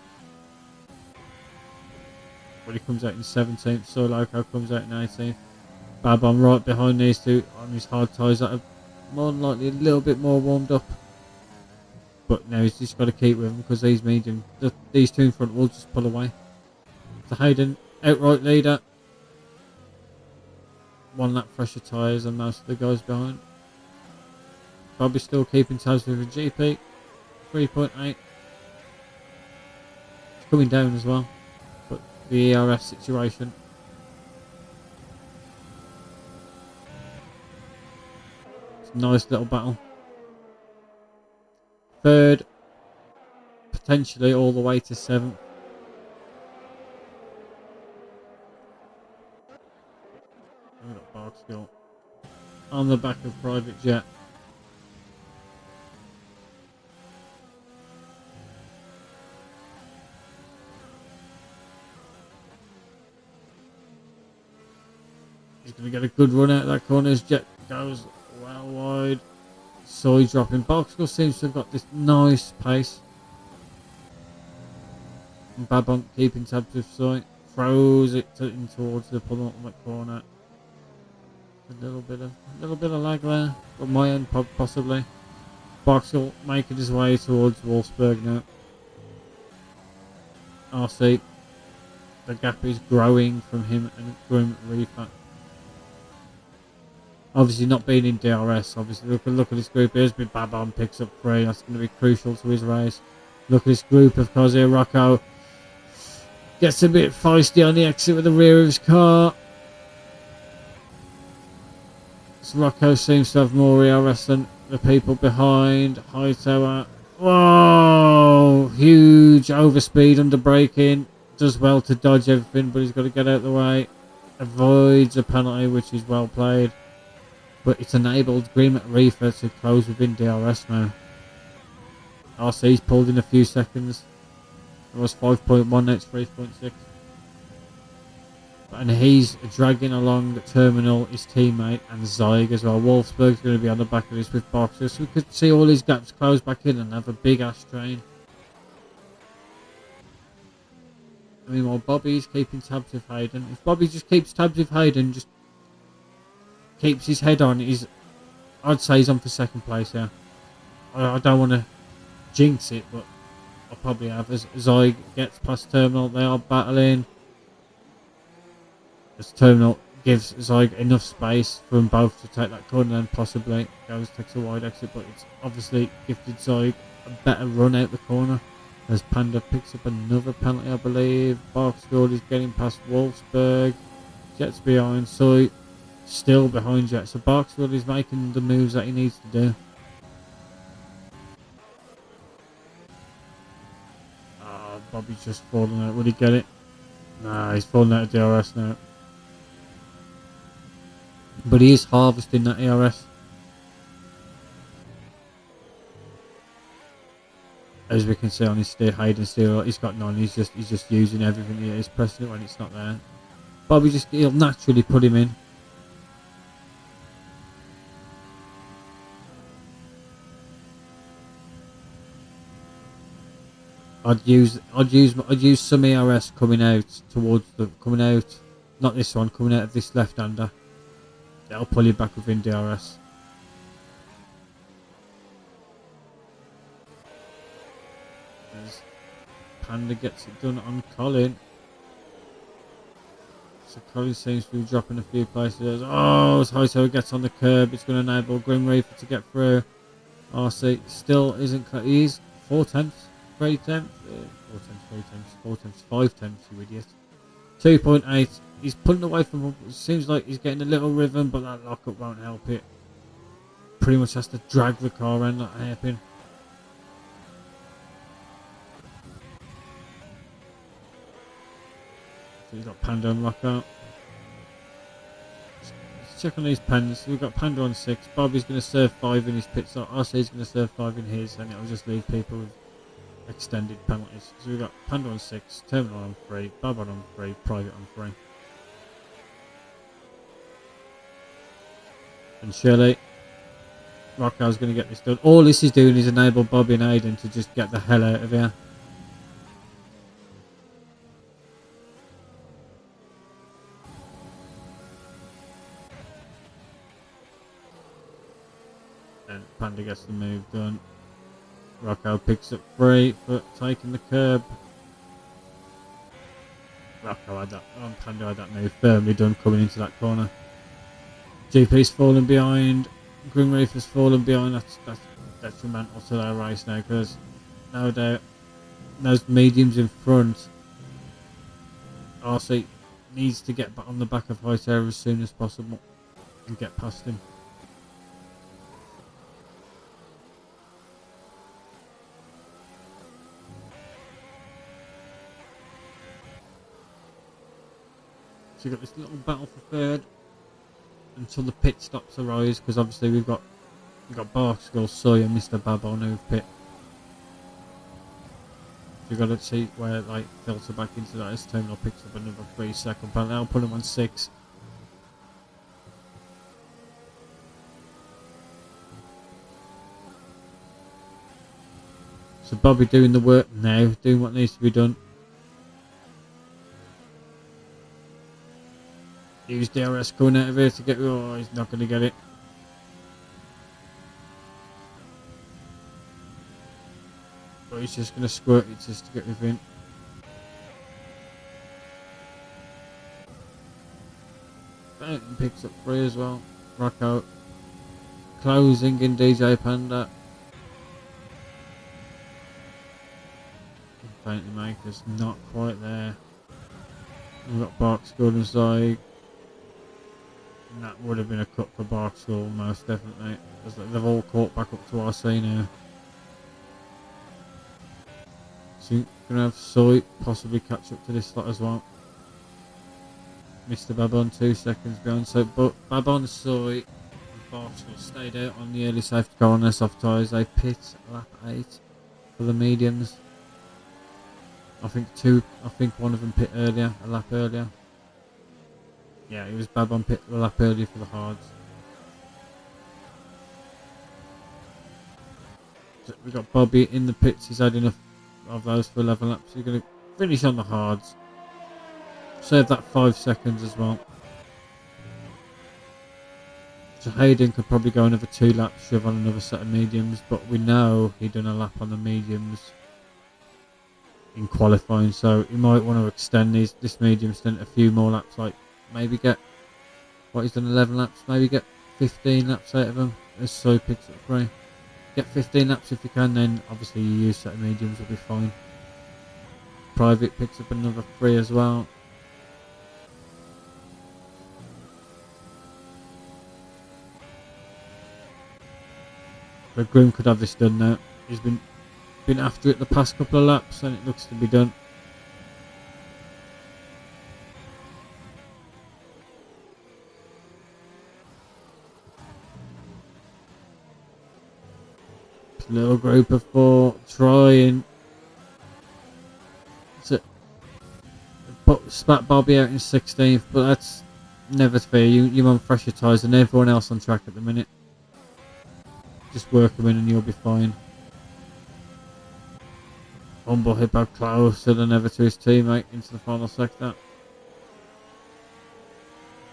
But he comes out in 17th, so Loco comes out in 18th. Babon right behind these two on his hard tyres that are more than likely a little bit more warmed up. But now he's just got to keep with them because these these two in front will just pull away. So Hayden, outright leader. 1 lap fresher tyres than most of the guys behind. Bobby's still keeping tabs with a GP. 3.8. It's coming down as well. But the ERS situation. It's a nice little battle. third, potentially all the way to 7th. We've got Barksville on the back of Private Jet. He's going to get a good run out of that corner as Jet goes well wide. Soy dropping. Barksville seems to have got this nice pace. And Babonk keeping tabs with Soy. Throws it in towards the penultimate corner. A little bit of lag there, but my end possibly. Barksville making his way towards Wolfsburg now. RC, the gap is growing from him and Grim Reaper. Obviously not being in DRS, obviously look at this group. Here's been Babon picks up 3, that's going to be crucial to his race. Look at this group, of course. Here Rocco gets a bit feisty on the exit with the rear of his car. So Rocco seems to have more ERS than the people behind. Hightower, whoa, huge overspeed under braking. Does well to dodge everything, but he's got to get out of the way. Avoids a penalty, which is well played. But it's enabled Grim Reaper to close within DRS now. RC's pulled in a few seconds. It was 5.1, now it's 3.6. And he's dragging along the terminal his teammate and Zyg as well. Wolfsburg's going to be on the back of this with Boxer, so we could see all his gaps close back in and have a big ass train. Meanwhile, Bobby's keeping tabs with Hayden. If Bobby just keeps tabs with Hayden, just keeps his head on, I'd say he's on for 2nd place here. I don't want to jinx it, but I'll probably have. As Zyg gets past terminal, they are battling. As terminal gives Zyg enough space for them both to take that corner, and possibly takes a wide exit, but it's obviously gifted Zyg a better run out the corner. As Panda picks up another penalty, I believe. Barksfield is getting past Wolfsburg. Jet's behind, so still behind Jet. So Barksfield is making the moves that he needs to do. Oh, Bobby's just falling out. Would he get it? Nah, he's falling out of DRS now. But he is harvesting that ERS. As we can see on his steer, Hayden steer, he's got none. He's just using everything. He's pressing it when it's not there. Bobby he'll naturally put him in. I'd use some ERS coming out not this one, coming out of this left-hander. That'll pull you back within DRS. As Panda gets it done on Colin. So Colin seems to be dropping a few places. Oh, as Hightower gets on the curb, it's going to enable Grim Reaper to get through. RC still isn't. He's 4 tenths, 3 tenths, 4 tenths, 5 tenths, you idiot. 2.8. He's pulling away from him. It seems like he's getting a little rhythm, but that lockup won't help it. Pretty much has to drag the car around that hairpin. So he's got Panda and Lockout. Let's check on these pens. We've got Panda on 6. Bobby's going to serve 5 in his pit stop. RC's going to serve 5 in his, and it'll just leave people with extended penalties. So we've got Panda on 6, Terminal on 3, Babon on 3, Private on 3. And Shirley, Rocco's going to get this done. All this is doing is enable Bobby and Aiden to just get the hell out of here. And Panda gets the move done. Rocco picks up 3 for taking the curb. Rocco had that, Panda had that move firmly done coming into that corner. GP's falling behind. Grim Reaper's fallen behind. That's detrimental to their race now, because no doubt those mediums in front, RC needs to get on the back of Hightower as soon as possible and get past him. So you've got this little battle for third until the pit stops arise, because obviously we've got Barkskull, Soy and Mr. Babon who've pit. So you've got to see where like filter back into that as terminal picks up another 3-second penalty. I'll put him on 6. So Bobby doing the work now, doing what needs to be done. Use DRS coming out of here to get. Oh, he's not going to get it. But he's just going to squirt it just to get within. Fountain picks up 3 as well. Rock out. Closing in DJ Panda. Fountain Maker's not quite there. We've got Barkskull inside. And that would have been a cut for Barkskull, most definitely. Because they've all caught back up to RC now. So you're going to have Soy possibly catch up to this slot as well. Mr. Babon 2 seconds behind. So but Babon, Soy and Barkskull stayed out on the early safety car on their soft tyres. They pit lap 8 for the mediums. I think one of them pit earlier, a lap earlier. Yeah, it was Babon pit a lap earlier for the hards. So we've got Bobby in the pits. He's had enough of those for 11 laps. He's going to finish on the hards. Save that 5 seconds as well. So Hayden could probably go another 2 laps, shove on another set of mediums, but we know he done a lap on the mediums in qualifying, so he might want to extend this medium stint a few more laps, like maybe get what he's done 11 laps, maybe get 15 laps out of him as Soy picks up 3. Get 15 laps if you can, then obviously your used set of mediums will be fine. Private picks up another 3 as well. But Grim could have this done now. He's been after it the past couple of laps and it looks to be done. Little group of 4 trying to spat Bobby out in 16th, but that's never fair. You want fresher tyres than everyone else on track at the minute. Just work them in and you'll be fine. Humble Hippo closer than ever to his teammate into the final sector.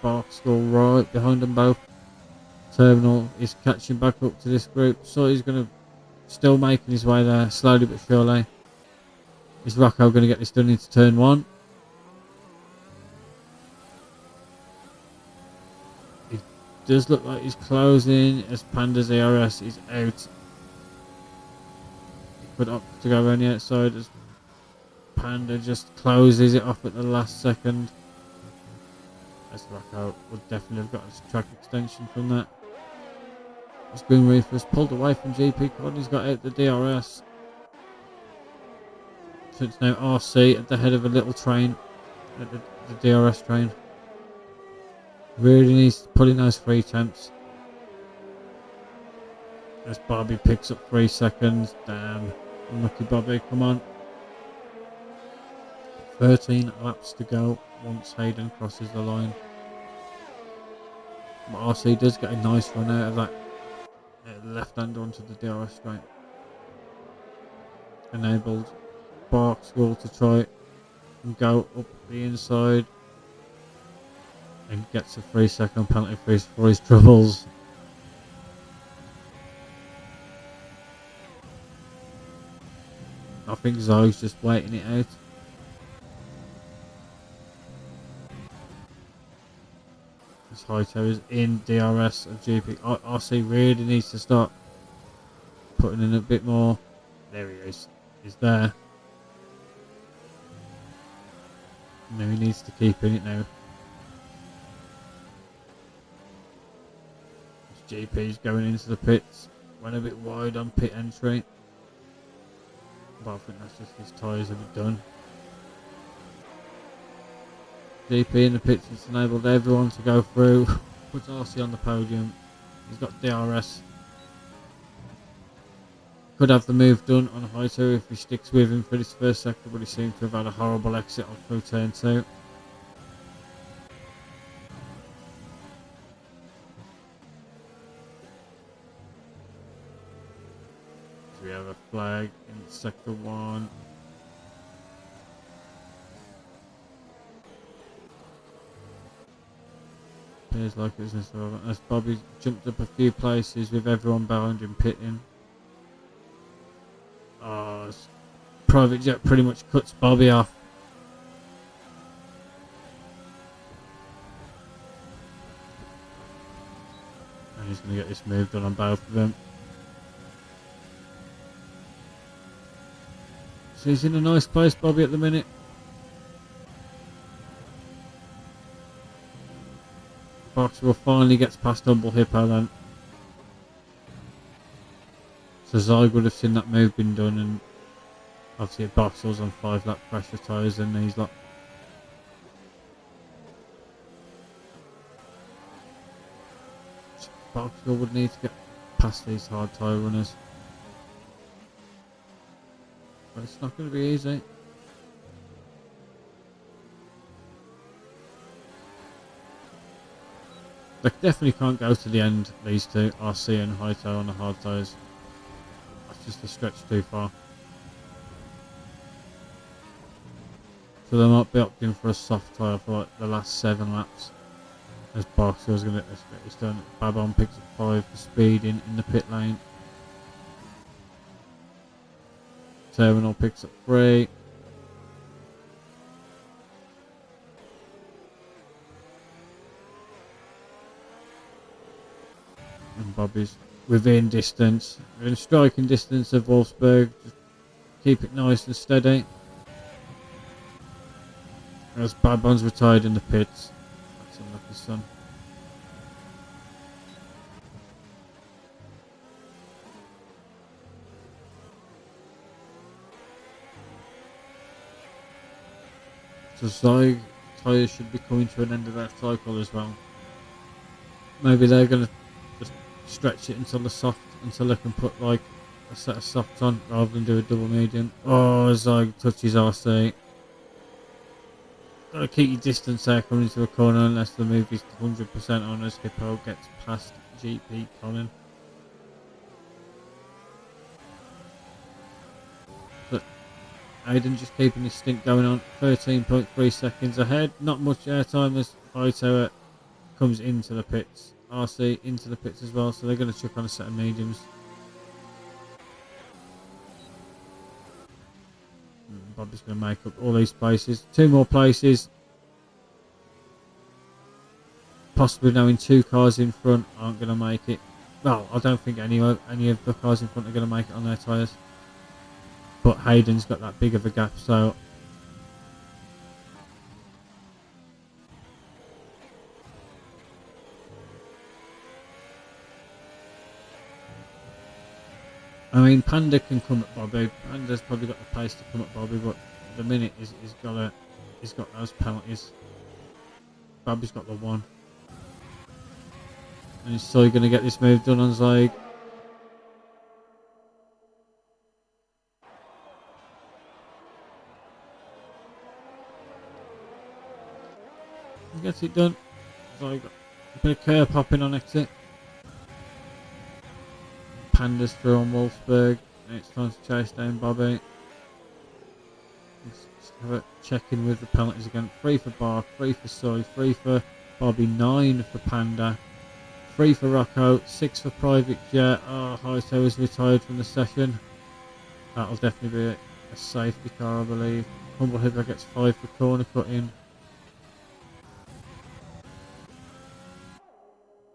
Barkskull right behind them both. Terminal is catching back up to this group, so he's going to still making his way there slowly but surely. Is Rocco going to get this done into turn 1? It does look like he's closing as Panda's ERS is out. But up to go around the outside as Panda just closes it off at the last second. As Rocco would definitely have got a track extension from that. As Green Reaper's pulled away from GP Quad, he's got out the DRS. So it's now RC at the head of a little train, at the DRS train. Really needs to pull in those 3 temps. As Bobby picks up 3 seconds. Damn. Unlucky Bobby, come on. 13 laps to go once Hayden crosses the line. But RC does get a nice run out of that left hand onto the DRS straight. Enabled Barkskull to try and go up the inside. And gets a 3-second penalty for his troubles. I think Zoe's just waiting it out. This Hightower is in DRS of GP. RC really needs to start putting in a bit more. There he is. He's there. No, he needs to keep in it now. This GP's going into the pits. Went a bit wide on pit entry. But I think that's just his tyres a bit done. GP in the pits. It's enabled everyone to go through. Puts RC on the podium. He's got DRS. Could have the move done on Haito if he sticks with him for this first sector, but he seems to have had a horrible exit on through turn 2. So we have a flag in sector 1. Appears like it's as Bobby jumped up a few places with everyone behind him pitting. Oh, private jet pretty much cuts Bobby off. And he's going to get this move done on both of them. So he's in a nice place, Bobby, at the minute. Boxwell finally gets past Humble Hippo then. So Zyg would have seen that move been done, and obviously Boxwell's on 5-lap pressure tyres and he's like... Boxwell would need to get past these hard tyre runners. But it's not going to be easy. They definitely can't go to the end, these two, RC and Haito on the hard tyres. That's just a stretch too far. So they might be opting for a soft tyre for like the last 7 laps. As Boxwell's going to get this done. Babon picks up 5 for speeding in the pit lane. Terminal picks up 3. And Bobby's within distance, within striking distance of Wolfsburg. Just keep it nice and steady. As Babon's retired in the pits. That's unlucky, son. So Zyg tyres should be coming to an end of their cycle as well. Maybe they're going to just stretch it until they can put like a set of softs on rather than do a double medium. Oh, Zyg touches RC. Gotta keep your distance there coming into a corner unless the move is 100% on as Hippo gets past GP Colin. But Aiden just keeping his stint going on, 13.3 seconds ahead. Not much airtime as Haito comes into the pits. RC into the pits as well, so they're going to chuck on a set of mediums. Bobby's going to make up all these places. 2 more places. Possibly knowing 2 cars in front aren't going to make it. Well, I don't think any of the cars in front are going to make it on their tyres. But Hayden's got that big of a gap, so... I mean, Panda can come at Bobby. Panda's probably got the pace to come at Bobby, but at the minute he's got those penalties. Bobby's got the 1. And he's still going to get this move done on Zyg. He gets it done. Zyg got a bit of curb hopping on exit. Panda's through on Wolfsburg, and it's time to chase down Bobby. Let's have a check in with the penalties again. 3 for Bark, 3 for Soy, 3 for Bobby, 9 for Panda, 3 for Rocco, 6 for Private Jet. Oh, Haito is retired from the session. That'll definitely be a safety car, I believe. Humble Hippo gets 5 for corner cutting.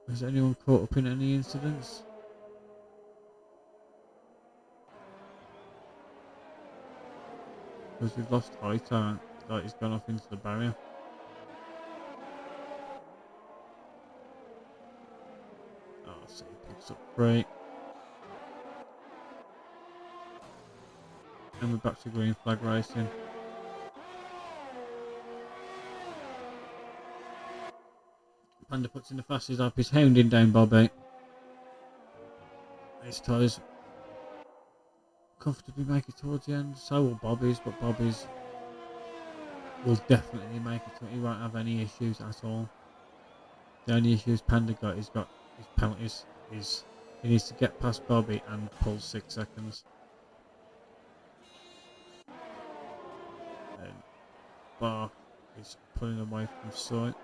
Has anyone caught up in any incidents? Because we've lost Haito, like he's gone off into the barrier. Oh, so he picks up 3. And we're back to green flag racing. Panda puts in the fastest lap. He's hounding down Bobby. His tyres comfortably make it towards the end. So will Bobby's, but Bobby's will definitely make it. He won't have any issues at all. The only issues Panda got his penalties. He needs to get past Bobby and pull 6 seconds. And Bark is pulling away from sight.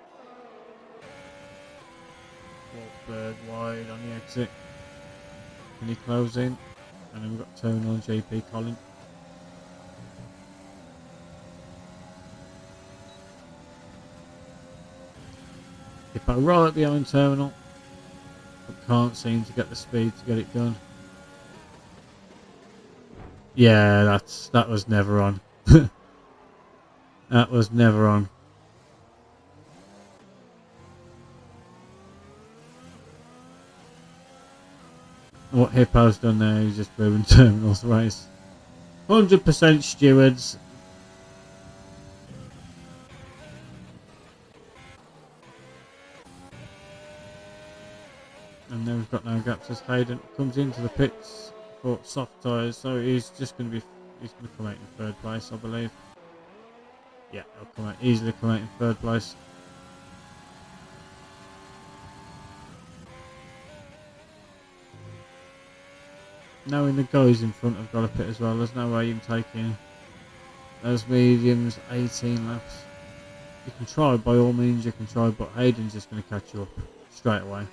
Wolfsburg wide on the exit. Can he close in? And then we've got Terminal and JP Colin. Hippo right behind Terminal, but can't seem to get the speed to get it done. Yeah, that was never on. That was never on. What Hippo's done there is just ruined Terminal's race. 100% stewards. And then we've got no gaps as Hayden comes into the pits for soft tyres, so he's going to come out in third place, I believe. Yeah, he'll easily come out in third place. Knowing the guys in front have got a pit as well, there's no way you can take in those mediums 18 laps. You can try, by all means you can try, but Hayden's just going to catch you up straight away.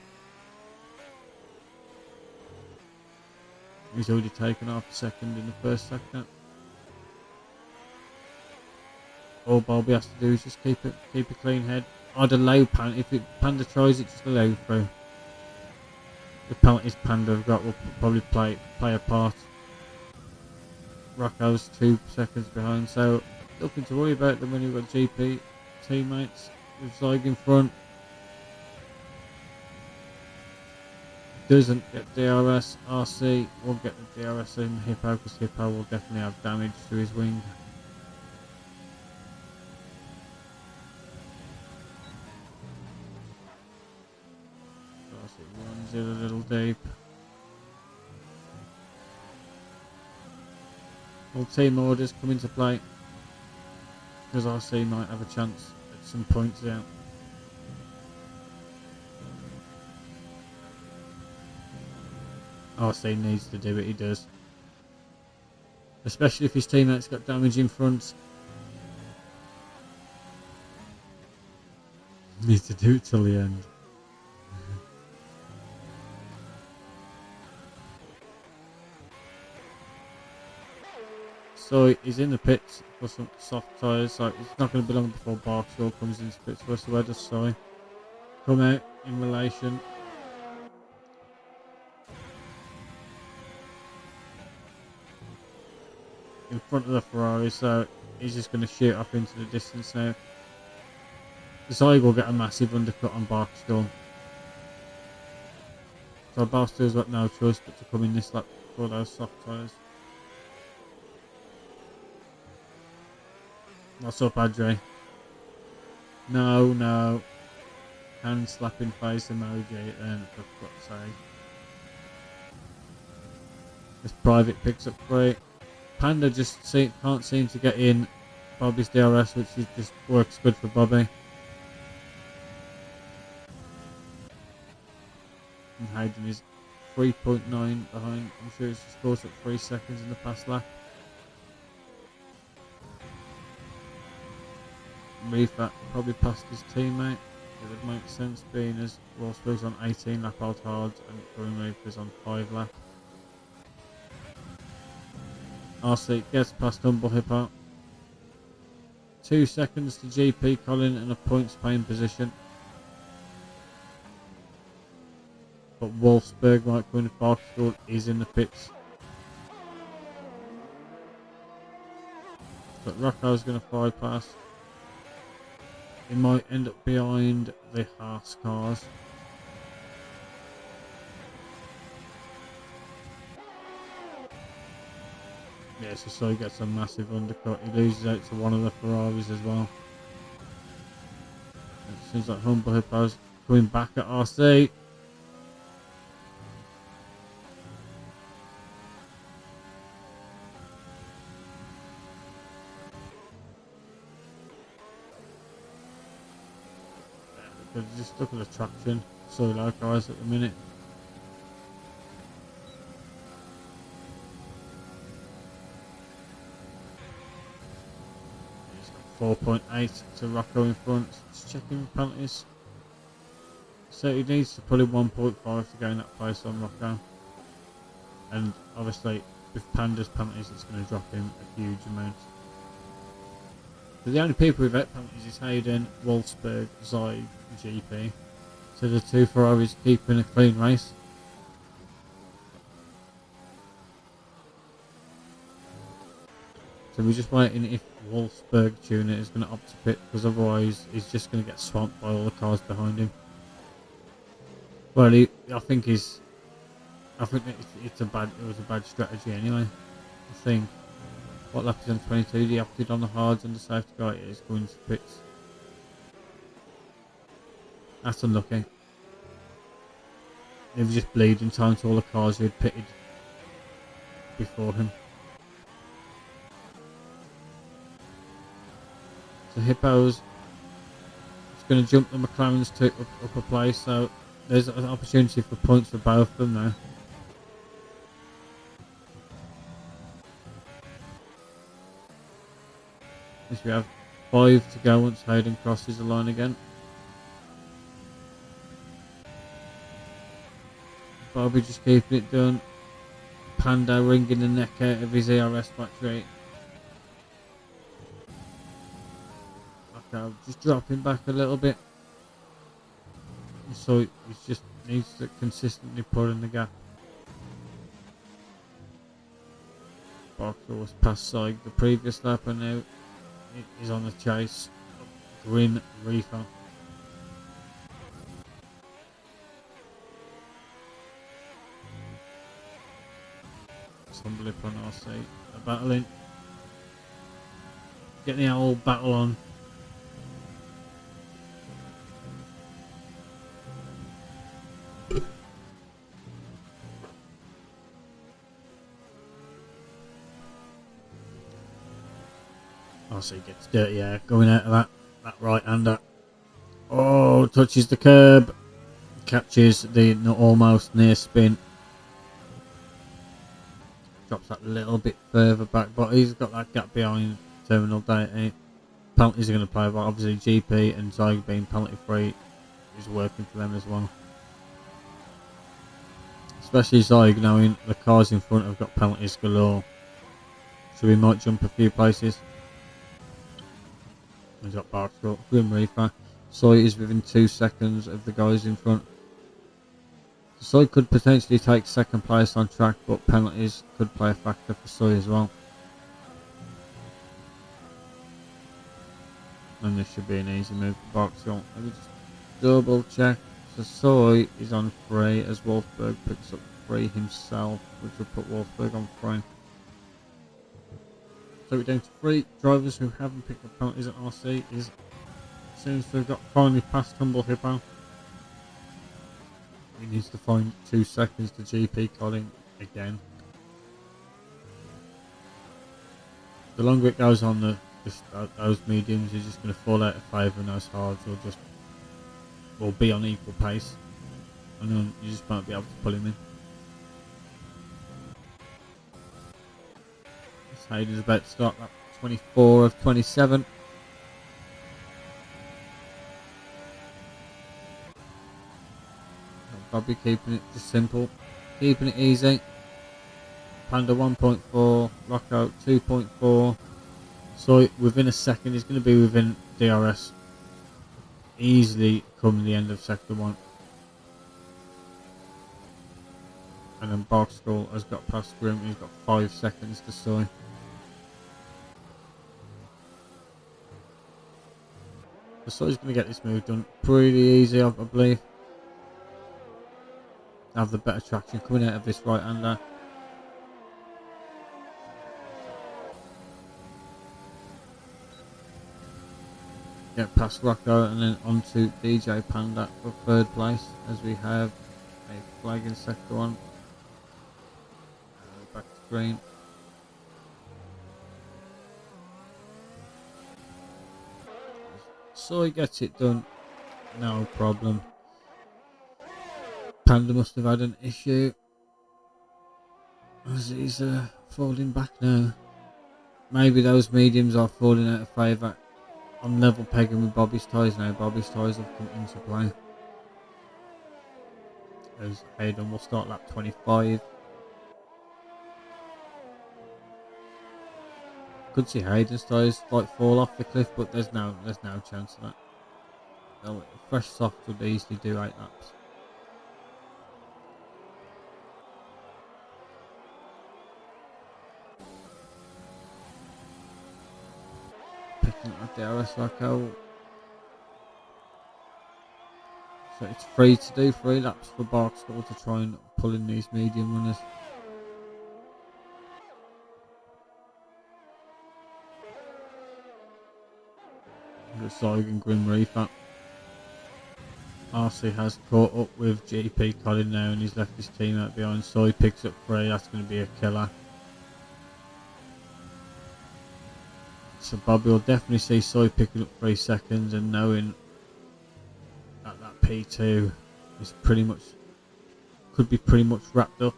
He's already taken half a second in the first sector. All Bobby has to do is just keep a clean head. I'd allow Panda, if Panda tries it, just allow through. The penalties Panda have got will probably play a part. Rocco's 2 seconds behind, so nothing to worry about them when you've got GP teammates with Zig in front. Doesn't get DRS, RC will get the DRS in Hippo, because Hippo will definitely have damage to his wing. RC runs it a little deep. All team orders come into play, because RC might have a chance at some points out. RC needs to do it, he does. Especially if his teammate's got damage in front. Needs to do it till the end. So he's in the pits for some soft tyres, so it's not going to be long before Barkshaw comes into pits for us. So where does Soy come out in relation? In front of the Ferrari, so he's just going to shoot off into the distance now. Zig will get a massive undercut on Barkshaw. So Barkshaw's got no choice but to come in this lap for those soft tyres. What's up, Adre? No. Hand slapping face emoji, and for fuck's sake. This private picks up 3. Panda just can't seem to get in Bobby's DRS, which just works good for Bobby. And Hayden is 3.9 behind. I'm sure he's just caught up 3 seconds in the past lap. Reefat probably passed his teammate. It would make sense, being as Wolfsburg's on 18 lap out hard and Green Reaper's on 5 lap. RC gets past Humble Hippo. 2 seconds to GP Colin in a points paying position. But Wolfsburg might win if Barkshaw is in the pits. But Rocco's going to fly past. He might end up behind the Haas cars. Yeah, so he gets a massive undercut. He loses out to one of the Ferraris as well. It seems like Humble Hippo's coming back at RC. Just look at the traction. So low guys at the minute. He's got 4.8 to Rocco in front. Just checking penalties. So he needs to pull in 1.5 to gain that place on Rocco. And obviously with Panda's penalties it's going to drop him a huge amount. So the only people without penalties is Hayden, Wolfsburg, Zoi, GP. So the two Ferraris keeping a clean race. So we're just waiting if Wolfsburg Tuner is going to opt to pit, because otherwise he's just going to get swamped by all the cars behind him. Well, I think it was a bad strategy anyway. I think what lap is on 22? He opted on the hards and the safety car is going to pits. That's unlucky. He was just bleeding time to all the cars who had pitted before him. So Hippo's going to jump the McLarens to up a place, so there's an opportunity for points for both of them now. Yes, we have 5 to go once Hayden crosses the line again. Bobby just keeping it done. Panda wringing the neck out of his ERS battery. Okay, just dropping back a little bit. So he just needs to consistently pull in the gap. Boxer was past Saig the previous lap and now he's on the chase. Grim Reefer. Some blip on RC. They're battling. Getting the old battle on. RC gets dirty air going out of that right hander. Oh, touches the curb. Catches the almost near spin. Drops that little bit further back, but he's got that gap behind terminal data. Penalties are going to play, but obviously GP and Zog being penalty free is working for them as well. Especially Zog knowing the cars in front have got penalties galore. So we might jump a few places. He's got Barksville, Grim Reaper. Soy is within 2 seconds of the guys in front. Soy could potentially take second place on track, but penalties could play a factor for Soy as well. And this should be an easy move for Barksville. Let me just double check. So Soy is on 3 as Wolfsburg picks up 3 himself, which will put Wolfsburg on 3. So we're down to 3 drivers who haven't picked up penalties at RC. Seems to have got finally past Humble Hippo. He needs to find 2 seconds to GP Colin again. The longer it goes on, those mediums are just going to fall out of favour, and those hards will be on equal pace, and then you just won't be able to pull him in. Hayden's about to start lap 24 of 27. Bobby keeping it just simple, keeping it easy. Panda 1.4, Rocco 2.4. So within a second, he's going to be within DRS easily come the end of sector 1. And then Barkskull has got past Grim. He's got 5 seconds to soy. So he's going to get this move done pretty easy, I believe. Have the better traction coming out of this right hander. get past Rocco and then onto DJ Panda for third place, as we have a flag in sector 1. Back to green. So he gets it done, no problem. Panda must have had an issue, as he's falling back now. Maybe those mediums are falling out of favour. I'm level pegging with Bobby's tyres now. Bobby's tyres have come into play. As Hayden will start lap 25. Could see Hayden's tyres like fall off the cliff, but there's no chance of that. No, fresh soft would easily do 8 laps. Picking up the DRS Rocco. So it's free to do 3 laps for Barksdale to try and pull in these medium runners. Zog and Grim Reaper. RC has caught up with GP Colin now and he's left his team out behind, so he picks up 3. That's going to be a killer. So Bobby will definitely see Soy picking up 3 seconds and knowing that P2 is could be pretty much wrapped up.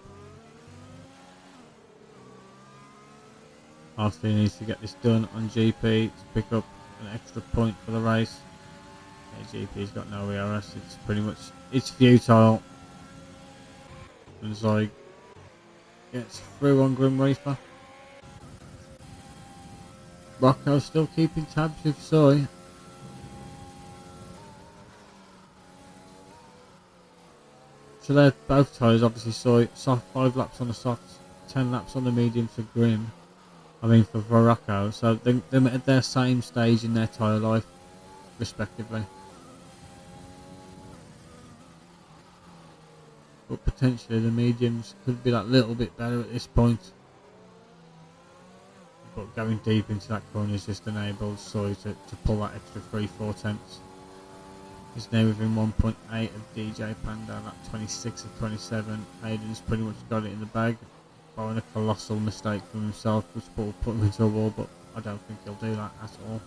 RC needs to get this done on GP to pick up an extra point for the race. Yeah, GP's got no ERS, it's futile. And Zog gets through on Grim Reaper. Rocco still keeping tabs with Soy. So they're both tyres, obviously Soy, soft 5 laps on the softs, 10 laps on the medium for Grim. For Rocco, so they're at their same stage in their tyre life, respectively. But potentially the mediums could be that little bit better at this point. But going deep into that corner has just enabled Soy to pull that extra 3-4 tenths. He's now within 1.8 of DJ Panda, at 26 of 27. Hayden's pretty much got it in the bag. Barring a colossal mistake from himself, which will put him into a wall, but I don't think he'll do that at all.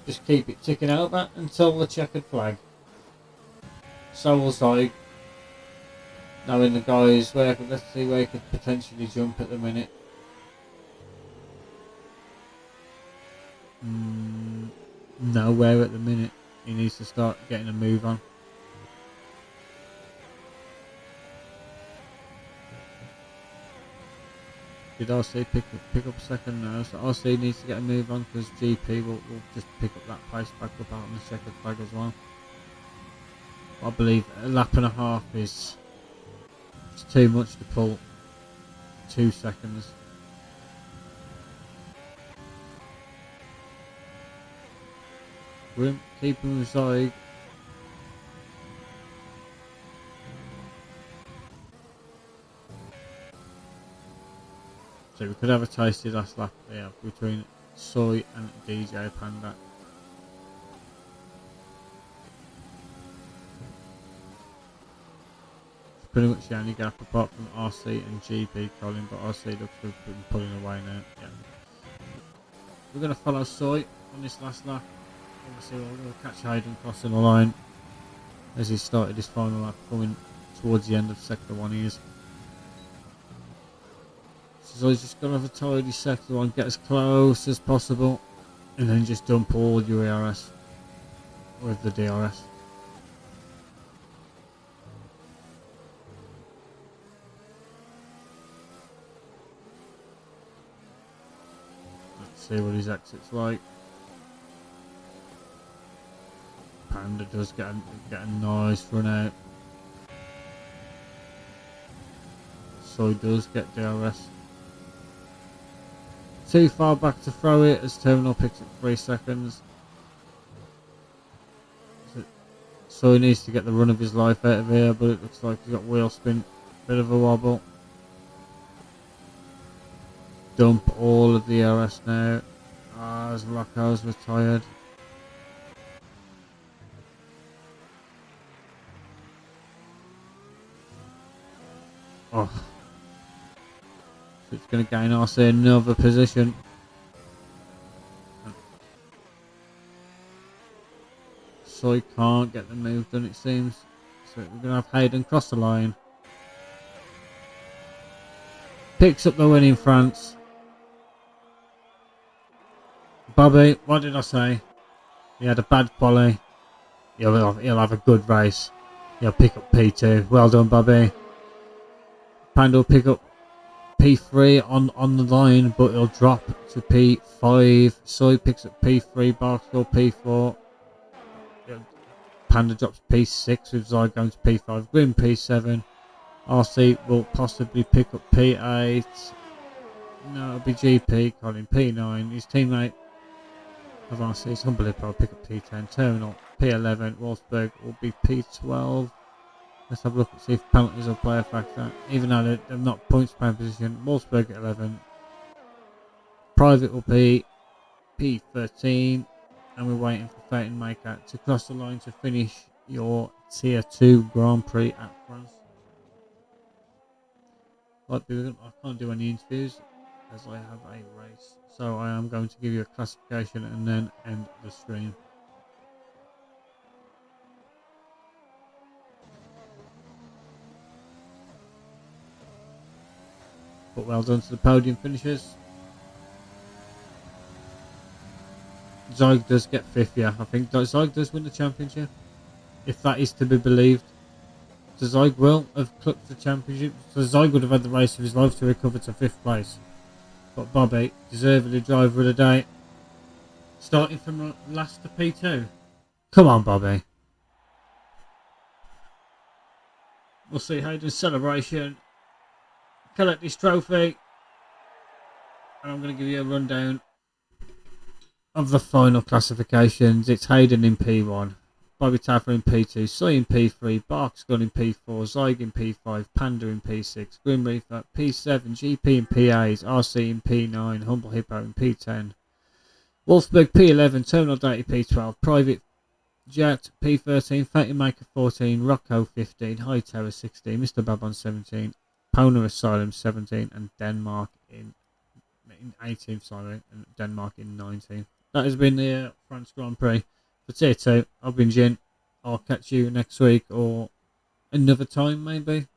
Just keep it ticking over until the checkered flag. So will Zog. Knowing the guys where, let's see where he could potentially jump at the minute. Nowhere at the minute. He needs to start getting a move on. Did RC pick up a second now? So RC needs to get a move on because GP will just pick up that pace back up out on the checkered flag as well. I believe a lap and a half is too much to pull 2 seconds. Grim keeping with Zog. So we could have a tasty last lap there between Soy and DJ Panda. It's pretty much the only gap apart from RC and GP Colin, but RC looks to have been pulling away now. Yeah. We're going to follow Soy on this last lap. Obviously we'll catch Hayden crossing the line as he started his final lap, coming towards the end of sector 1 he is. So he's just got to have a tidy sector 1, get as close as possible, and then just dump all your ERS with the DRS. Let's see what his exit's like. Panda does get a nice run out. So he does get DRS. Too far back to throw it as Terminal picks up 3 seconds. So he needs to get the run of his life out of here, but it looks like he's got wheel spin, bit of a wobble. Dump all of the RS now. as Rocco's retired. Oh. So it's going to gain RC another position. So he can't get the move done, it seems. So we're going to have Hayden cross the line. Picks up the win in France. Bobby, what did I say? He had a bad quali. He'll have a good race. He'll pick up P2. Well done, Bobby. Panda will pick up P3 on the line, but he'll drop to P5. Soy picks up P3, Barksdale P4. Panda drops P6 with Zai going to P5. Grim P7. RC will possibly pick up P8. No, it'll be GP. Colin P9. His teammate of RC is unbelievable. Pick up P10. Terminal P11. Wolfsburg will be P12. Let's have a look and see if penalties will play a factor. Even though they're not points per position. Wolfsburg at 11. Private will be P13. And we're waiting for Phaeton Maker to cross the line to finish your Tier 2 Grand Prix at France. I can't do any interviews as I have a race. So I am going to give you a classification and then end the stream. But well done to the podium finishers. Zog does get 5th, yeah. I think Zog does win the championship. If that is to be believed. So Zog will have clutched the championship. So Zog would have had the race of his life to recover to 5th place. But Bobby, deservedly driver of the day. Starting from last to P2. Come on, Bobby. We'll see Hayden's celebration. Collect this trophy. And I'm going to give you a rundown of the final classifications. It's Hayden in P1, Bobby Taffer in P2, Soy in P3, Barkskull in P4, Zyg in P5, Panda in P6, Grim Reaper P7, GP in P8, RC in P9, Humble Hippo in P10, Wolfsburg P11, Terminal Data P12, Private Jet P13, Phantom Maker 14, Rocco 15, High Terror 16, Mr. Babon 17, Pona Asylum 17, and Denmark in 18th, sorry, and Denmark in 19th. That has been the France Grand Prix for Tier 2. I've been Jin. I'll catch you next week or another time maybe.